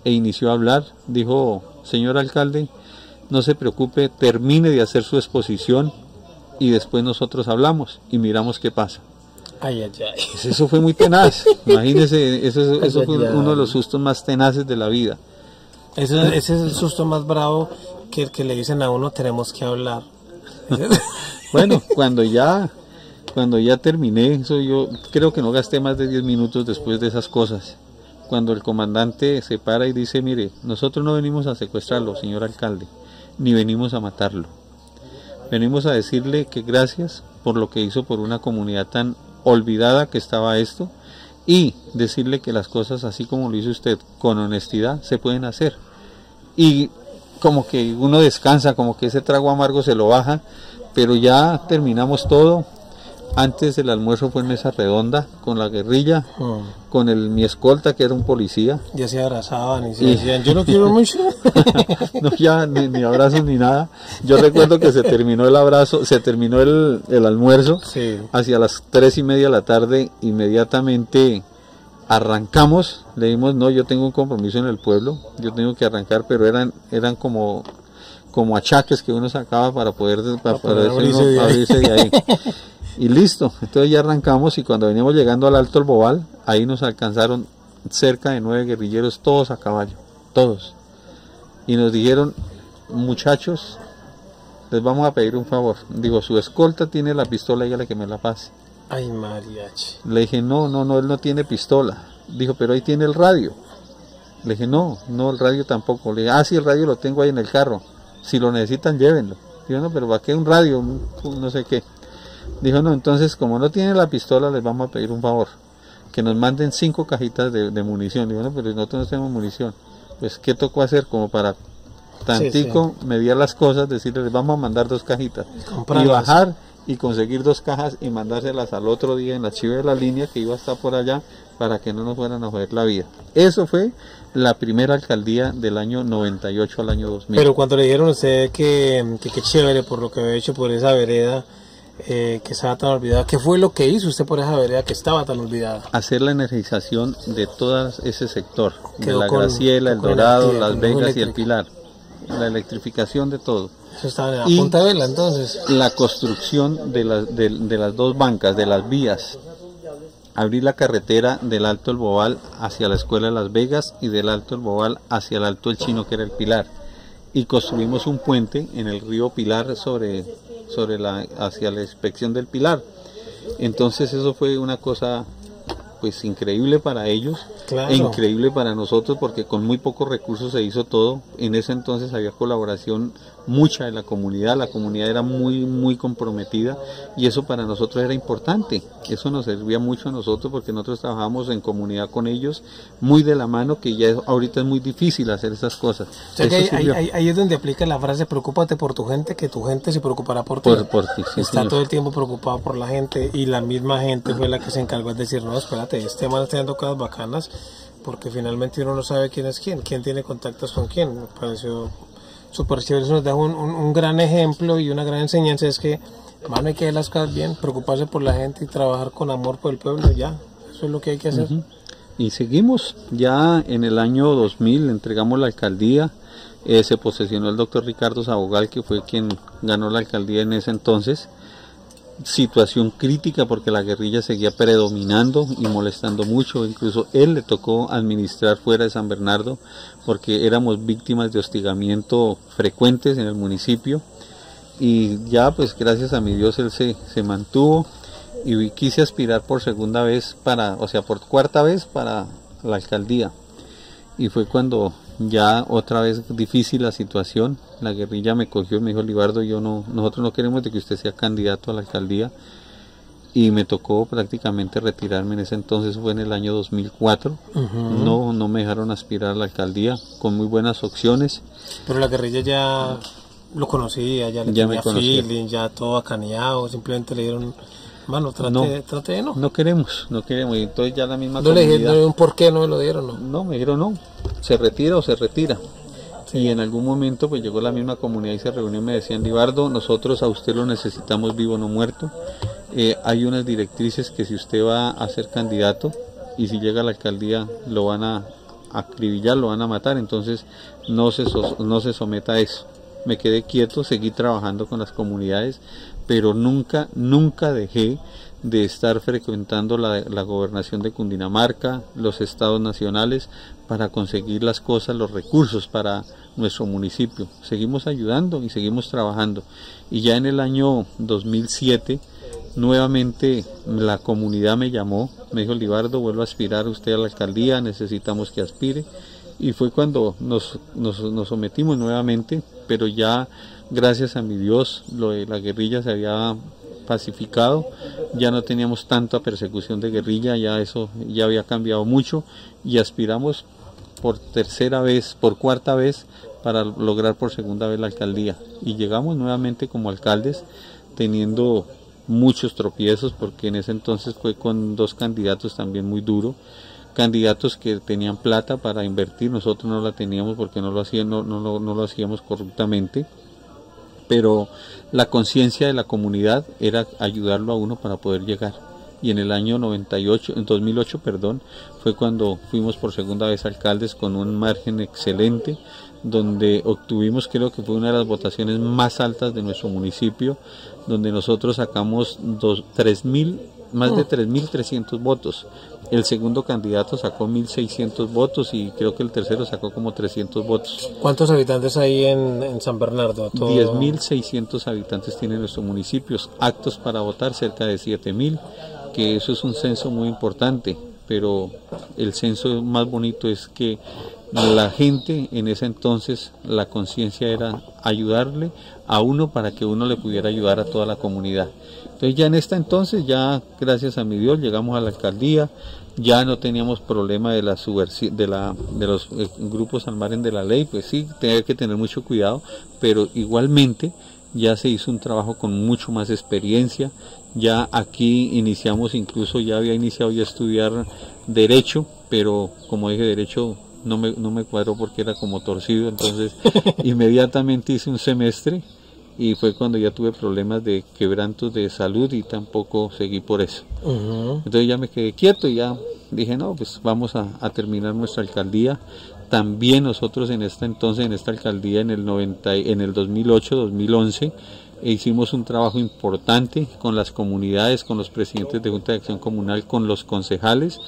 e inició a hablar, dijo: señor alcalde, no se preocupe, termine de hacer su exposición y después nosotros hablamos y miramos qué pasa. Ay, ay, ay. Pues eso fue muy tenaz, imagínese, eso fue uno de los sustos más tenaces de la vida. Ese es el susto más bravo que el que le dicen a uno: tenemos que hablar. Bueno, cuando ya terminé, eso yo creo que no gasté más de 10 minutos después de esas cosas. Cuando el comandante se para y dice: mire, nosotros no venimos a secuestrarlo, señor alcalde, ni venimos a matarlo. Venimos a decirle que gracias por lo que hizo por una comunidad tan olvidada que estaba esto, y decirle que las cosas, así como lo hizo usted, con honestidad, se pueden hacer. Y como que uno descansa, como que ese trago amargo se lo baja, pero ya terminamos todo. Antes del almuerzo fue en mesa redonda con la guerrilla, con mi escolta, que era un policía. Ya se abrazaban y se decían: yo no quiero mucho. No, ya ni abrazos ni nada. Yo recuerdo que se terminó el abrazo, se terminó el almuerzo, sí. Hacia las 3:30 de la tarde, inmediatamente arrancamos. Le dijimos: no, yo tengo un compromiso en el pueblo, yo tengo que arrancar, pero eran como achaques que uno sacaba para poder abrirse de ahí. Y listo, entonces ya arrancamos, y cuando veníamos llegando al Alto El Bobal, ahí nos alcanzaron cerca de 9 guerrilleros, todos a caballo, todos. Y nos dijeron: muchachos, les vamos a pedir un favor. Digo: su escolta tiene la pistola, dígale que me la pase. Ay, mariachi. Le dije: no, él no tiene pistola. Dijo: pero ahí tiene el radio. Le dije: no, el radio tampoco. Le dije: sí, el radio lo tengo ahí en el carro, si lo necesitan llévenlo. Digo: no, pero ¿para qué un radio? No sé qué. Dijo: no, entonces como no tiene la pistola, les vamos a pedir un favor, que nos manden 5 cajitas de munición. Digo: no, pero nosotros no tenemos munición. Pues ¿qué tocó hacer? Como para tantico mediar las cosas, decirles: les vamos a mandar 2 cajitas. Y bajar y conseguir 2 cajas y mandárselas al otro día en la chiva de la línea, que iba a estar por allá, para que no nos fueran a joder la vida. Eso fue la primera alcaldía del año 98 al año 2000. Pero cuando le dijeron a usted que qué chévere por lo que había hecho por esa vereda, que estaba tan olvidada, ¿qué fue lo que hizo usted por esa vereda que estaba tan olvidada? Hacer la energización de todo ese sector, de la Graciela, El Dorado, Las Vegas y el Pilar. La electrificación de todo. Eso estaba a punta de vela, entonces. La construcción de las 2 bancas, de las vías. Abrir la carretera del Alto El Bobal hacia la Escuela de Las Vegas, y del Alto El Bobal hacia el Alto El Chino, que era el Pilar. Y construimos un puente en el río Pilar hacia la inspección del Pilar. Entonces eso fue una cosa pues increíble para ellos, claro, e increíble para nosotros, porque con muy pocos recursos se hizo todo. En ese entonces había colaboración mucha de la comunidad era muy comprometida, y eso para nosotros era importante. Eso nos servía mucho a nosotros, porque nosotros trabajábamos en comunidad con ellos, muy de la mano, que ya ahorita es muy difícil hacer esas cosas. O sea, que ahí es donde aplica la frase: preocúpate por tu gente, que tu gente se preocupará por ti. Por ti, sí, está señor. Todo el tiempo preocupado por la gente, y la misma gente fue la que se encargó de decir: no, espérate, este man está dando cosas bacanas, porque finalmente uno no sabe quién es quién tiene contactos con quién. Me pareció súper chévere. Eso nos da un gran ejemplo y una gran enseñanza: es que, mano, hay que hacer las cosas bien, preocuparse por la gente y trabajar con amor por el pueblo. Ya, eso es lo que hay que hacer. Y seguimos. Ya en el año 2000 entregamos la alcaldía. Se posesionó el doctor Ricardo Sabogal, que fue quien ganó la alcaldía en ese entonces. Situación crítica, porque la guerrilla seguía predominando y molestando mucho. Incluso él le tocó administrar fuera de San Bernardo, porque éramos víctimas de hostigamiento frecuentes en el municipio. Y ya, pues gracias a mi Dios, él se mantuvo, y quise aspirar por segunda vez por cuarta vez para la alcaldía. Y fue cuando ya otra vez difícil la situación. La guerrilla me cogió y me dijo: Libardo, nosotros no queremos de que usted sea candidato a la alcaldía. Y me tocó prácticamente retirarme. En ese entonces fue en el año 2004. No me dejaron aspirar a la alcaldía, con muy buenas opciones. Pero la guerrilla ya lo conocía, ya le tenía feeling, ya todo bacaneado. Simplemente le dieron: mano, trate de no. No queremos. Y entonces ya la misma no comunidad... le dije por qué no me lo dieron, ¿no? No, me dijeron: no, se retira o se retira. Sí. Y en algún momento pues llegó la misma comunidad y se reunió y me decían: Libardo, nosotros a usted lo necesitamos vivo, no muerto. Hay unas directrices que si usted va a ser candidato y si llega a la alcaldía lo van a acribillar, lo van a matar, entonces no se someta a eso. Me quedé quieto, seguí trabajando con las comunidades, pero nunca dejé de estar frecuentando la gobernación de Cundinamarca, los estados nacionales, para conseguir las cosas, los recursos para nuestro municipio. Seguimos ayudando y seguimos trabajando. Y ya en el año 2007, nuevamente la comunidad me llamó, me dijo: Libardo, vuelva a aspirar usted a la alcaldía, necesitamos que aspire. Y fue cuando nos sometimos nuevamente, pero ya gracias a mi Dios, lo de la guerrilla se había pacificado, ya no teníamos tanta persecución de guerrilla, ya eso ya había cambiado mucho, y aspiramos por cuarta vez para lograr por segunda vez la alcaldía. Y llegamos nuevamente como alcaldes, teniendo muchos tropiezos, porque en ese entonces fue con dos candidatos también muy duros, candidatos que tenían plata para invertir. Nosotros no la teníamos porque no lo hacíamos corruptamente, pero la conciencia de la comunidad era ayudarlo a uno para poder llegar. Y en el año 2008, fue cuando fuimos por segunda vez alcaldes, con un margen excelente, donde obtuvimos, creo que fue una de las votaciones más altas de nuestro municipio, donde nosotros sacamos más de 3.300 votos. El segundo candidato sacó 1.600 votos y creo que el tercero sacó como 300 votos. ¿Cuántos habitantes hay en San Bernardo? 10.600 habitantes tiene nuestro municipio. Actos para votar cerca de 7.000, que eso es un censo muy importante, pero el censo más bonito es que la gente en ese entonces, la conciencia era ayudarle a uno para que uno le pudiera ayudar a toda la comunidad. Entonces ya en esta entonces, ya gracias a mi Dios, llegamos a la alcaldía, ya no teníamos problema de los grupos al margen de la ley. Pues sí, tenía que tener mucho cuidado, pero igualmente ya se hizo un trabajo con mucho más experiencia. Ya aquí iniciamos, incluso ya había iniciado ya a estudiar Derecho, pero como dije, Derecho no me cuadró porque era como torcido, entonces inmediatamente hice un semestre y fue cuando ya tuve problemas de quebrantos de salud y tampoco seguí por eso. Entonces ya me quedé quieto y ya dije: no, pues vamos a terminar nuestra alcaldía. También nosotros en esta alcaldía en el 2008-2011 hicimos un trabajo importante con las comunidades, con los presidentes de Junta de Acción Comunal, con los concejales,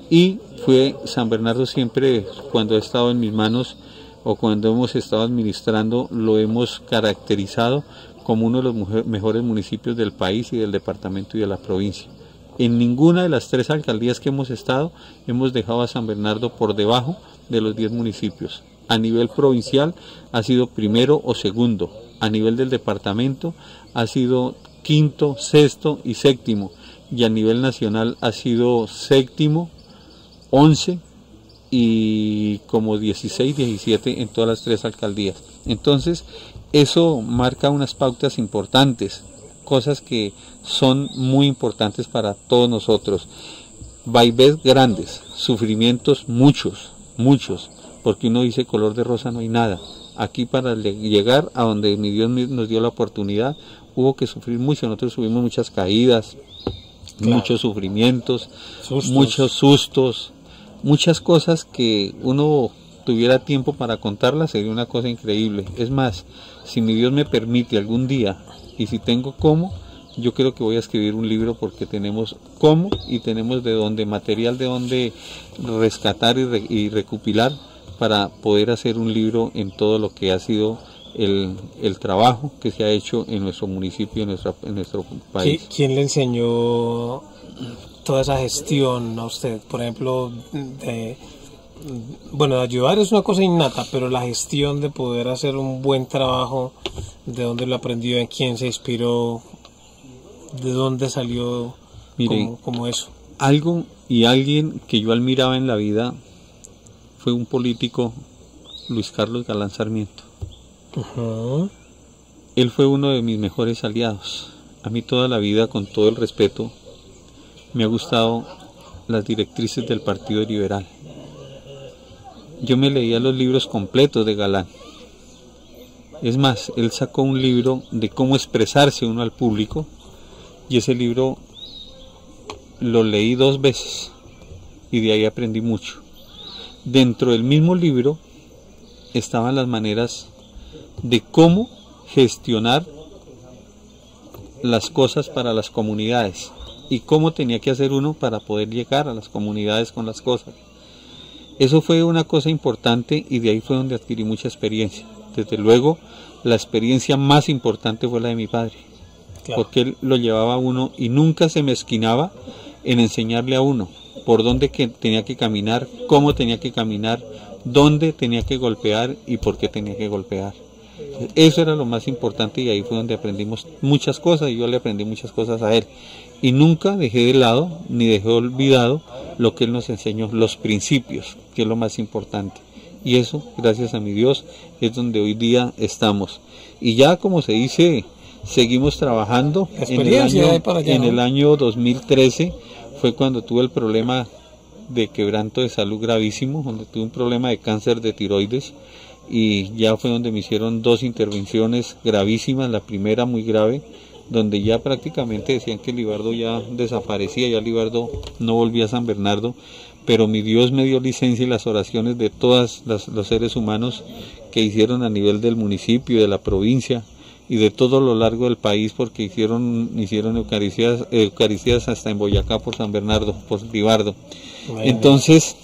y fue San Bernardo siempre, cuando ha estado en mis manos o cuando hemos estado administrando, lo hemos caracterizado como uno de los mejores municipios del país y del departamento y de la provincia. En ninguna de las 3 alcaldías que hemos estado hemos dejado a San Bernardo por debajo de los 10 municipios. A nivel provincial ha sido primero o segundo. A nivel del departamento ha sido quinto, sexto y séptimo. Y a nivel nacional ha sido séptimo, 11 y como 16, 17 en todas las 3 alcaldías. Entonces, eso marca unas pautas importantes, cosas que son muy importantes para todos nosotros. Vaivenes grandes, sufrimientos muchos, porque uno dice color de rosa no hay nada. Aquí para llegar a donde mi Dios nos dio la oportunidad, hubo que sufrir mucho. Nosotros tuvimos muchas caídas, claro, muchos sufrimientos, muchos sustos, muchas cosas que uno tuviera tiempo para contarlas sería una cosa increíble. Es más, si mi Dios me permite algún día, y si tengo cómo, yo creo que voy a escribir un libro, porque tenemos cómo y tenemos de dónde, material de dónde rescatar y recopilar para poder hacer un libro en todo lo que ha sido el trabajo que se ha hecho en nuestro municipio, en nuestro país. ¿Quién le enseñó toda esa gestión a usted? Por ejemplo, bueno, ayudar es una cosa innata, pero la gestión de poder hacer un buen trabajo, ¿de dónde lo aprendió? ¿En quién se inspiró? ¿De dónde salió? Mire, como eso? Algo y alguien que yo admiraba en la vida fue un político, Luis Carlos Galán Sarmiento. Él fue uno de mis mejores aliados. A mí toda la vida, con todo el respeto, me ha gustado las directrices del Partido Liberal. Yo me leía los libros completos de Galán. Es más, él sacó un libro de cómo expresarse uno al público, y ese libro lo leí 2 veces y de ahí aprendí mucho. Dentro del mismo libro estaban las maneras de cómo gestionar las cosas para las comunidades y cómo tenía que hacer uno para poder llegar a las comunidades con las cosas. Eso fue una cosa importante y de ahí fue donde adquirí mucha experiencia. Desde luego, la experiencia más importante fue la de mi padre, claro, porque él lo llevaba a uno y nunca se mezquinaba en enseñarle a uno por dónde tenía que caminar, cómo tenía que caminar, dónde tenía que golpear y por qué tenía que golpear. Eso era lo más importante y ahí fue donde aprendimos muchas cosas y yo le aprendí muchas cosas a él. Y nunca dejé de lado ni dejé olvidado lo que él nos enseñó, los principios, que es lo más importante. Y eso, gracias a mi Dios, es donde hoy día estamos. Y ya, como se dice, seguimos trabajando. En el año 2013 fue cuando tuve el problema de quebranto de salud gravísimo, donde tuve un problema de cáncer de tiroides, y ya fue donde me hicieron 2 intervenciones gravísimas, la primera muy grave, donde ya prácticamente decían que Libardo ya desaparecía, ya Libardo no volvía a San Bernardo, pero mi Dios me dio licencia y las oraciones de todos los seres humanos que hicieron a nivel del municipio, de la provincia y de todo lo largo del país, porque hicieron eucaristías hasta en Boyacá por San Bernardo, por Libardo. Entonces,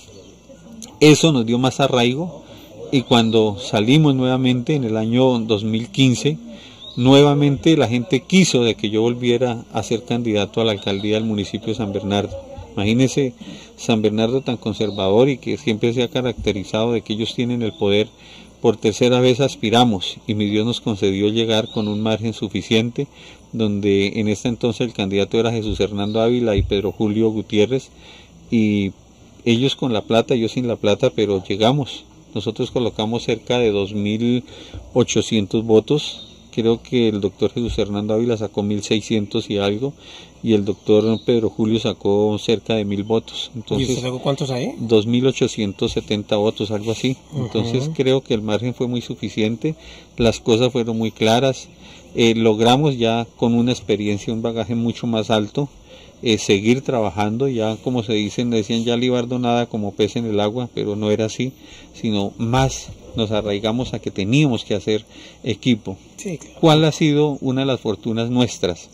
eso nos dio más arraigo, y cuando salimos nuevamente en el año 2015, nuevamente la gente quiso de que yo volviera a ser candidato a la alcaldía del municipio de San Bernardo. Imagínense, San Bernardo tan conservador y que siempre se ha caracterizado de que ellos tienen el poder. Por tercera vez aspiramos y mi Dios nos concedió llegar con un margen suficiente, donde en este entonces el candidato era Jesús Hernando Ávila y Pedro Julio Gutiérrez, y ellos con la plata, yo sin la plata, pero llegamos. Nosotros colocamos cerca de 2.800 votos. Creo que el doctor Jesús Hernando Ávila sacó 1.600 y algo, y el doctor Pedro Julio sacó cerca de 1.000 votos. Entonces, ¿y usted sacó cuántos ahí? 2.870 votos, algo así. Entonces creo que el margen fue muy suficiente, las cosas fueron muy claras, logramos ya con una experiencia, un bagaje mucho más alto, seguir trabajando. Ya como se dicen, decían ya Libardo nada como pez en el agua, pero no era así, sino más nos arraigamos a que teníamos que hacer equipo. Sí, claro. ¿Cuál ha sido una de las fortunas nuestras?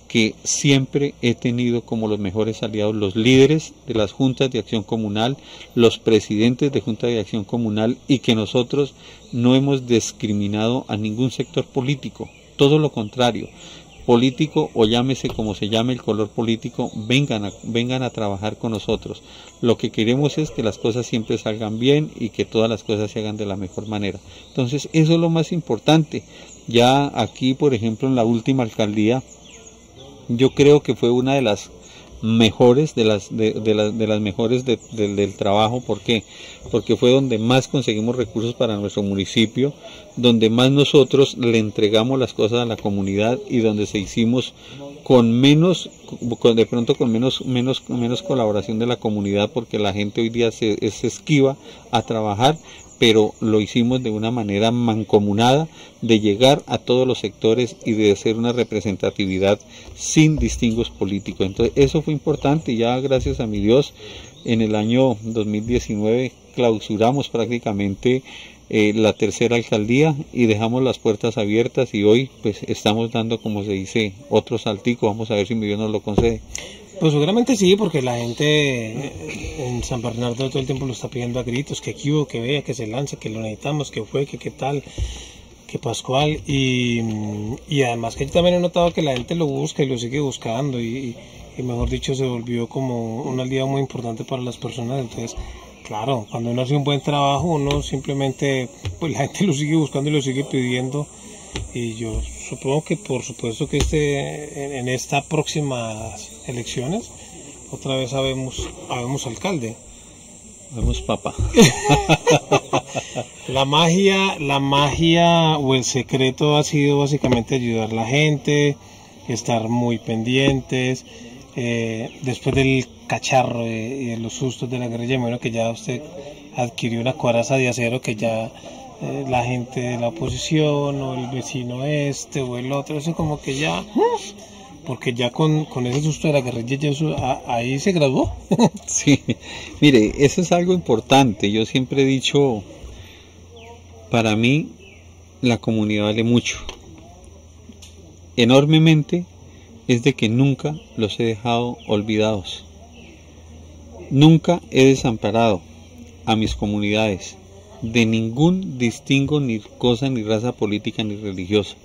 Que siempre he tenido como los mejores aliados los líderes de las juntas de acción comunal, los presidentes de junta de acción comunal, y que nosotros no hemos discriminado a ningún sector político, todo lo contrario. político o llámese como se llame el color político, vengan a trabajar con nosotros. Lo que queremos es que las cosas siempre salgan bien y que todas las cosas se hagan de la mejor manera. Entonces eso es lo más importante. Ya aquí, por ejemplo, en la última alcaldía, yo creo que fue una de las mejores del trabajo. ¿Por qué? Porque fue donde más conseguimos recursos para nuestro municipio, donde más nosotros le entregamos las cosas a la comunidad y donde se hicimos con menos colaboración de la comunidad, porque la gente hoy día se esquiva a trabajar, pero lo hicimos de una manera mancomunada, de llegar a todos los sectores y de hacer una representatividad sin distingos políticos. Entonces eso fue importante, y ya gracias a mi Dios, en el año 2019 clausuramos prácticamente la tercera alcaldía y dejamos las puertas abiertas, y hoy pues estamos dando, como se dice, otro saltico. Vamos a ver si mi Dios nos lo concede. Pues seguramente sí, porque la gente en San Bernardo todo el tiempo lo está pidiendo a gritos, que hubo, que vea, que se lance, que lo necesitamos, que fue, que qué tal, que Pascual, y además que yo también he notado que la gente lo busca y lo sigue buscando, y mejor dicho, se volvió como una aldea muy importante para las personas. Entonces, claro, cuando uno hace un buen trabajo, uno simplemente, pues la gente lo sigue buscando y lo sigue pidiendo. Y yo supongo que por supuesto que en estas próximas elecciones otra vez habemos alcalde. Habemos papa. La magia o el secreto ha sido básicamente ayudar a la gente, estar muy pendientes. Después del cacharro y de los sustos de la guerrilla, bueno, que ya usted adquirió una coraza de acero, que ya la gente de la oposición o el vecino o el otro, eso como que ya, porque ya con ese susto de la guerrilla ya ahí se graduó. Sí, mire, eso es algo importante. Yo siempre he dicho, para mí la comunidad vale mucho, enormemente. Es de que nunca los he dejado olvidados, nunca he desamparado a mis comunidades de ningún distingo, ni cosa, ni raza política, ni religiosa.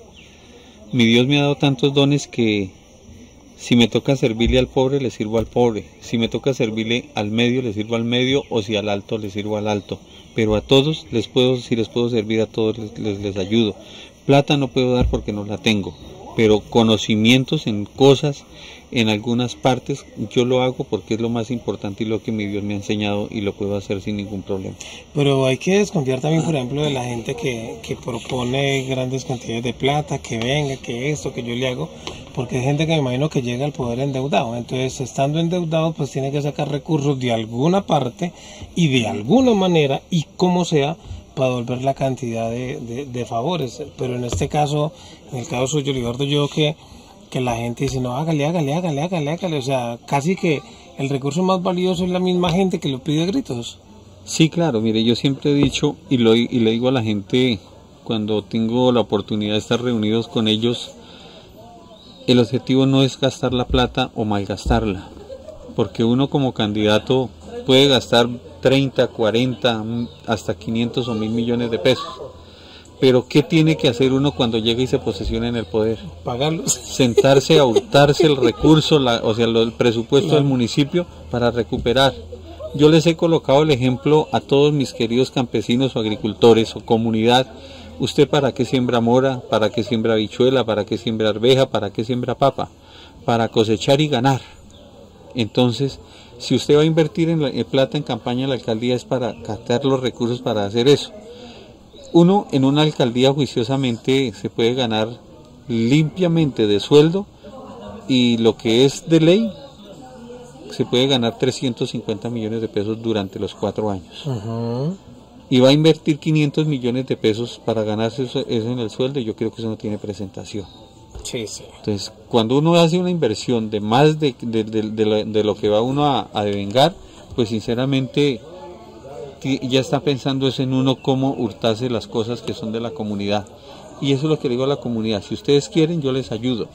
Mi Dios me ha dado tantos dones que si me toca servirle al pobre, le sirvo al pobre, si me toca servirle al medio, le sirvo al medio, o si al alto, le sirvo al alto, pero a todos si les puedo servir, a todos les ayudo. Plata no puedo dar porque no la tengo, pero conocimientos en cosas, en algunas partes, yo lo hago porque es lo más importante y lo que mi Dios me ha enseñado, y lo puedo hacer sin ningún problema. Pero hay que desconfiar también, por ejemplo, de la gente que propone grandes cantidades de plata, que venga, que esto, que yo le hago, porque hay gente que me imagino que llega al poder endeudado. Entonces, estando endeudado, pues tiene que sacar recursos de alguna parte y de alguna manera, y como sea, para devolver la cantidad de favores. Pero en este caso, en el caso suyo, Libardo, yo que la gente dice, no, hágale, o sea, casi que el recurso más valioso es la misma gente que lo pide a gritos. Sí, claro, mire, yo siempre he dicho, y le digo a la gente cuando tengo la oportunidad de estar reunidos con ellos, el objetivo no es gastar la plata o malgastarla, porque uno como candidato puede gastar 30, 40, hasta 500 o 1000 millones de pesos. Pero ¿qué tiene que hacer uno cuando llega y se posesiona en el poder? Pagarlos. Sentarse a hurtarse el recurso, el presupuesto del municipio para recuperar. Yo les he colocado el ejemplo a todos mis queridos campesinos o agricultores o comunidad. ¿Usted para qué siembra mora? ¿Para qué siembra habichuela? ¿Para qué siembra arveja? ¿Para qué siembra papa? Para cosechar y ganar. Entonces, si usted va a invertir en plata en campaña de la alcaldía, es para captar los recursos para hacer eso. Uno en una alcaldía juiciosamente se puede ganar limpiamente de sueldo, y lo que es de ley se puede ganar 350 millones de pesos durante los 4 años. Y va a invertir 500 millones de pesos para ganarse eso en el sueldo, y yo creo que eso no tiene presentación. Sí, sí. Entonces, cuando uno hace una inversión de más de lo que va uno a devengar, pues sinceramente ya está pensando en uno cómo hurtarse las cosas que son de la comunidad. Y eso es lo que le digo a la comunidad: si ustedes quieren, yo les ayudo,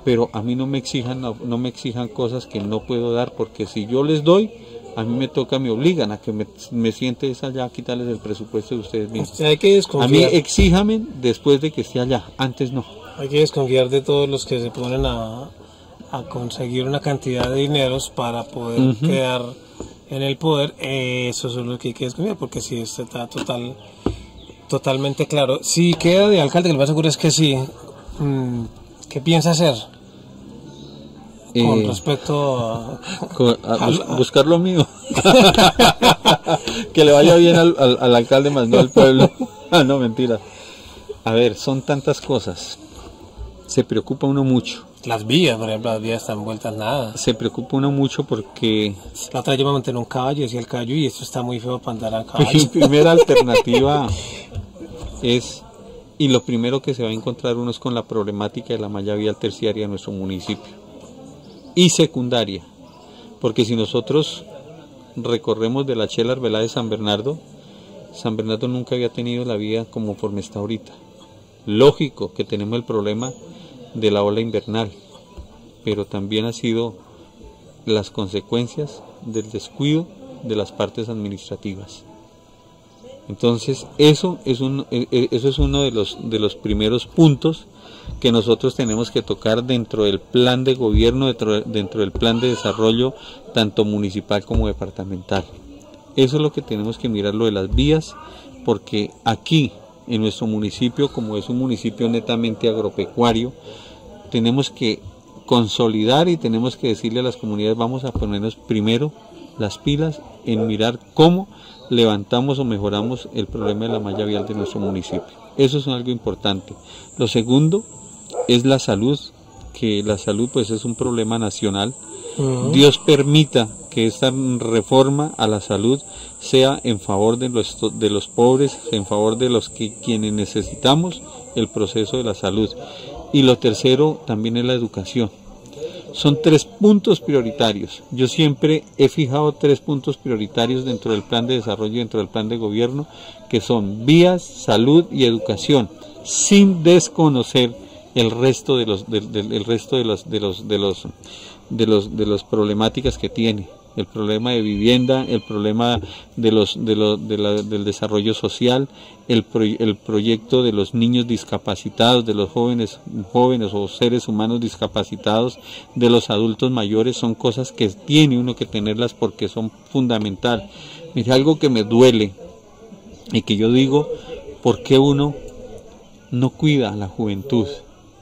pero a mí no me exijan cosas que no puedo dar, porque si yo les doy, a mí me obligan a que me siente allá a quitarles el presupuesto de ustedes mismos. Hay que desconfiar. A mí exíjame después de que esté allá, antes no. Hay que desconfiar de todos los que se ponen a conseguir una cantidad de dineros para poder quedar en el poder. Eso es lo que hay que desconfiar, porque sí, esto está totalmente claro. Si queda de alcalde, que lo más seguro es que sí, ¿qué piensa hacer con respecto a buscar lo mío? Que le vaya bien al alcalde, más no al pueblo. No, mentira. A ver, son tantas cosas. Se preocupa uno mucho. Las vías, por ejemplo, las vías están vueltas nada. Se preocupa uno mucho porque... La otra yo me monté en un caballo, decía el caballo, y esto está muy feo para andar a caballo. Mi primera alternativa es, y lo primero que se va a encontrar uno es con la problemática de la malla vial terciaria de nuestro municipio. Y secundaria, porque si nosotros recorremos de la Chela Arbeláez de San Bernardo nunca había tenido la vía como forma está ahorita. Lógico que tenemos el problema de la ola invernal, pero también ha sido las consecuencias del descuido de las partes administrativas. Entonces eso es uno de los primeros puntos que nosotros tenemos que tocar dentro del plan de gobierno, dentro del plan de desarrollo tanto municipal como departamental. Eso es lo que tenemos que mirar, lo de las vías, porque aquí en nuestro municipio, como es un municipio netamente agropecuario, tenemos que consolidar y tenemos que decirle a las comunidades, vamos a ponernos primero las pilas en mirar cómo levantamos o mejoramos el problema de la malla vial de nuestro municipio. Eso es algo importante. Lo segundo es la salud, que la salud pues es un problema nacional. Dios permita que esta reforma a la salud sea en favor de los pobres, en favor de quienes necesitamos el proceso de la salud. Y lo tercero también es la educación. Son 3 puntos prioritarios. Yo siempre he fijado 3 puntos prioritarios dentro del plan de desarrollo, dentro del plan de gobierno, que son vías, salud y educación, sin desconocer el resto de las problemáticas que tiene. El problema de vivienda, el problema del desarrollo social, el proyecto de los niños discapacitados, de los jóvenes o seres humanos discapacitados, de los adultos mayores, son cosas que tiene uno que tenerlas porque son fundamental. Mira, algo que me duele y que yo digo, ¿por qué uno no cuida a la juventud?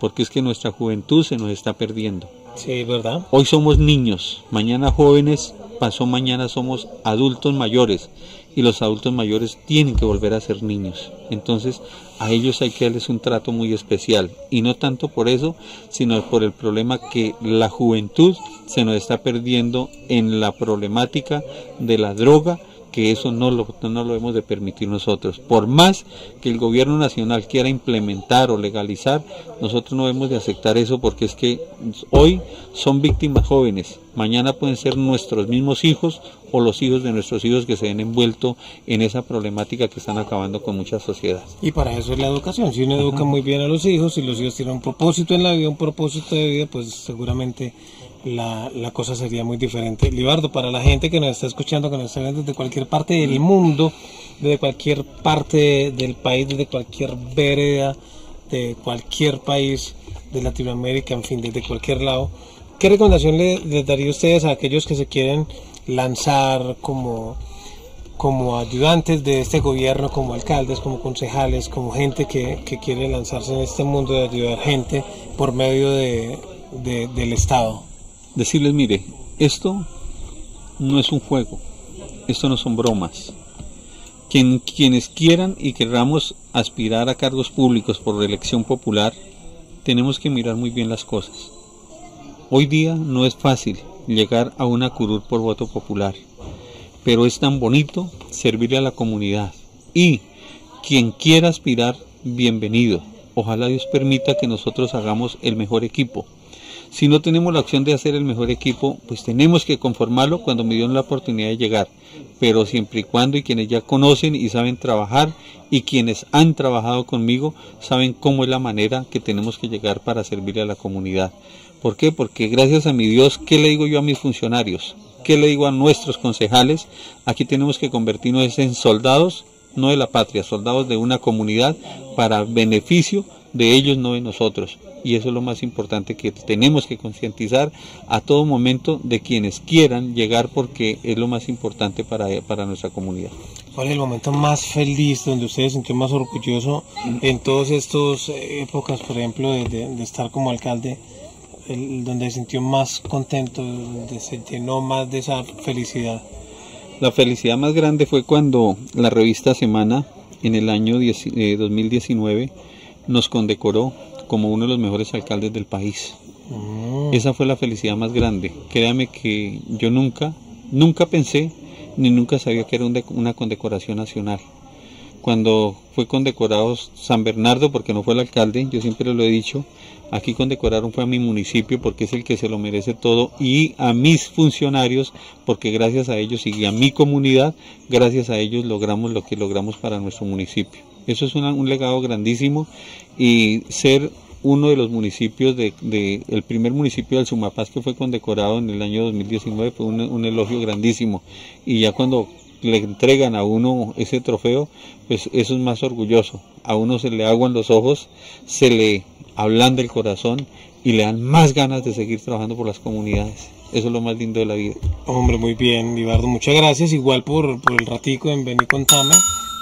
Porque es que nuestra juventud se nos está perdiendo. Sí, ¿verdad? Hoy somos niños, mañana jóvenes, pasó mañana somos adultos mayores, y los adultos mayores tienen que volver a ser niños. Entonces a ellos hay que darles un trato muy especial, y no tanto por eso, sino por el problema que la juventud se nos está perdiendo en la problemática de la droga, que eso no lo debemos de permitir nosotros. Por más que el gobierno nacional quiera implementar o legalizar, nosotros no debemos de aceptar eso, porque es que hoy son víctimas jóvenes, mañana pueden ser nuestros mismos hijos o los hijos de nuestros hijos que se ven envueltos en esa problemática que están acabando con muchas sociedades. Y para eso es la educación. Si uno educa muy bien a los hijos, y los hijos tienen un propósito en la vida, un propósito de vida, pues seguramente la cosa sería muy diferente. Libardo, para la gente que nos está escuchando, que nos está viendo desde cualquier parte del mundo, desde cualquier parte del país, desde cualquier vereda, de cualquier país de Latinoamérica, en fin, desde cualquier lado, ¿qué recomendación les daría a ustedes a aquellos que se quieren lanzar como ayudantes de este gobierno, como alcaldes, como concejales, como gente que quiere lanzarse en este mundo de ayudar gente por medio del Estado? Decirles, mire, esto no es un juego, esto no son bromas. Quienes quieran y queramos aspirar a cargos públicos por elección popular, tenemos que mirar muy bien las cosas. Hoy día no es fácil llegar a una curul por voto popular, pero es tan bonito servirle a la comunidad. Y quien quiera aspirar, bienvenido. Ojalá Dios permita que nosotros hagamos el mejor equipo. Si no tenemos la opción de hacer el mejor equipo, pues tenemos que conformarlo cuando me dieron la oportunidad de llegar, pero siempre y cuando, y quienes ya conocen y saben trabajar, y quienes han trabajado conmigo saben cómo es la manera que tenemos que llegar para servirle a la comunidad. ¿Por qué? Porque gracias a mi Dios, ¿qué le digo yo a mis funcionarios? ¿Qué le digo a nuestros concejales? Aquí tenemos que convertirnos en soldados, no de la patria, soldados de una comunidad para beneficio de ellos, no de nosotros. Y eso es lo más importante, que tenemos que concientizar a todo momento de quienes quieran llegar, porque es lo más importante para nuestra comunidad. ¿Cuál es el momento más feliz donde usted se sintió más orgulloso en todas estas épocas, por ejemplo, de estar como alcalde, donde se sintió más contento, donde se llenó más de esa felicidad? La felicidad más grande fue cuando la revista Semana, en el año 2019, nos condecoró como uno de los mejores alcaldes del país. Esa fue la felicidad más grande. Créame que yo nunca pensé, ni nunca sabía que era una condecoración nacional. Cuando fue condecorado San Bernardo, porque no fue el alcalde, yo siempre lo he dicho, aquí condecoraron fue a mi municipio, porque es el que se lo merece todo, y a mis funcionarios, porque gracias a ellos y a mi comunidad, gracias a ellos logramos lo que logramos para nuestro municipio. Eso es un legado grandísimo, y ser uno de los municipios, el primer municipio del Sumapaz que fue condecorado en el año 2019 fue un elogio grandísimo, y ya cuando le entregan a uno ese trofeo, pues eso es más orgulloso. A uno se le aguan los ojos, se le ablanda el corazón y le dan más ganas de seguir trabajando por las comunidades. Eso es lo más lindo de la vida. Hombre, muy bien, Vivardo, muchas gracias igual por el ratico en Vení Contame.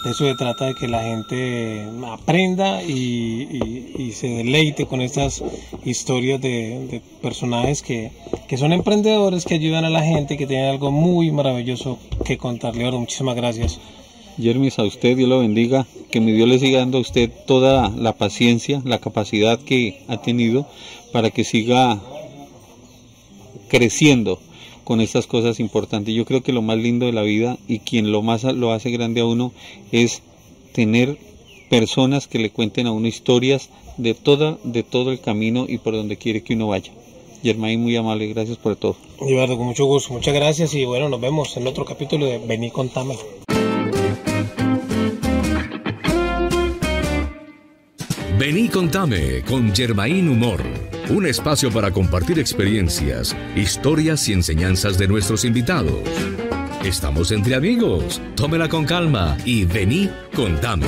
De eso se trata, de que la gente aprenda y se deleite con estas historias de personajes que son emprendedores, que ayudan a la gente y que tienen algo muy maravilloso que contar. Vivardo, muchísimas gracias. Yermis, a usted Dios lo bendiga, que mi Dios le siga dando a usted toda la paciencia, la capacidad que ha tenido para que siga creciendo con estas cosas importantes. Yo creo que lo más lindo de la vida, y quien lo más lo hace grande a uno, es tener personas que le cuenten a uno historias de todo el camino y por donde quiere que uno vaya. Germain, muy amable, gracias por todo. Vivardo, con mucho gusto, muchas gracias, y bueno, nos vemos en otro capítulo de Vení Contame. Vení Contame con Germain Humor, un espacio para compartir experiencias, historias y enseñanzas de nuestros invitados. Estamos entre amigos, tómela con calma y vení, contame.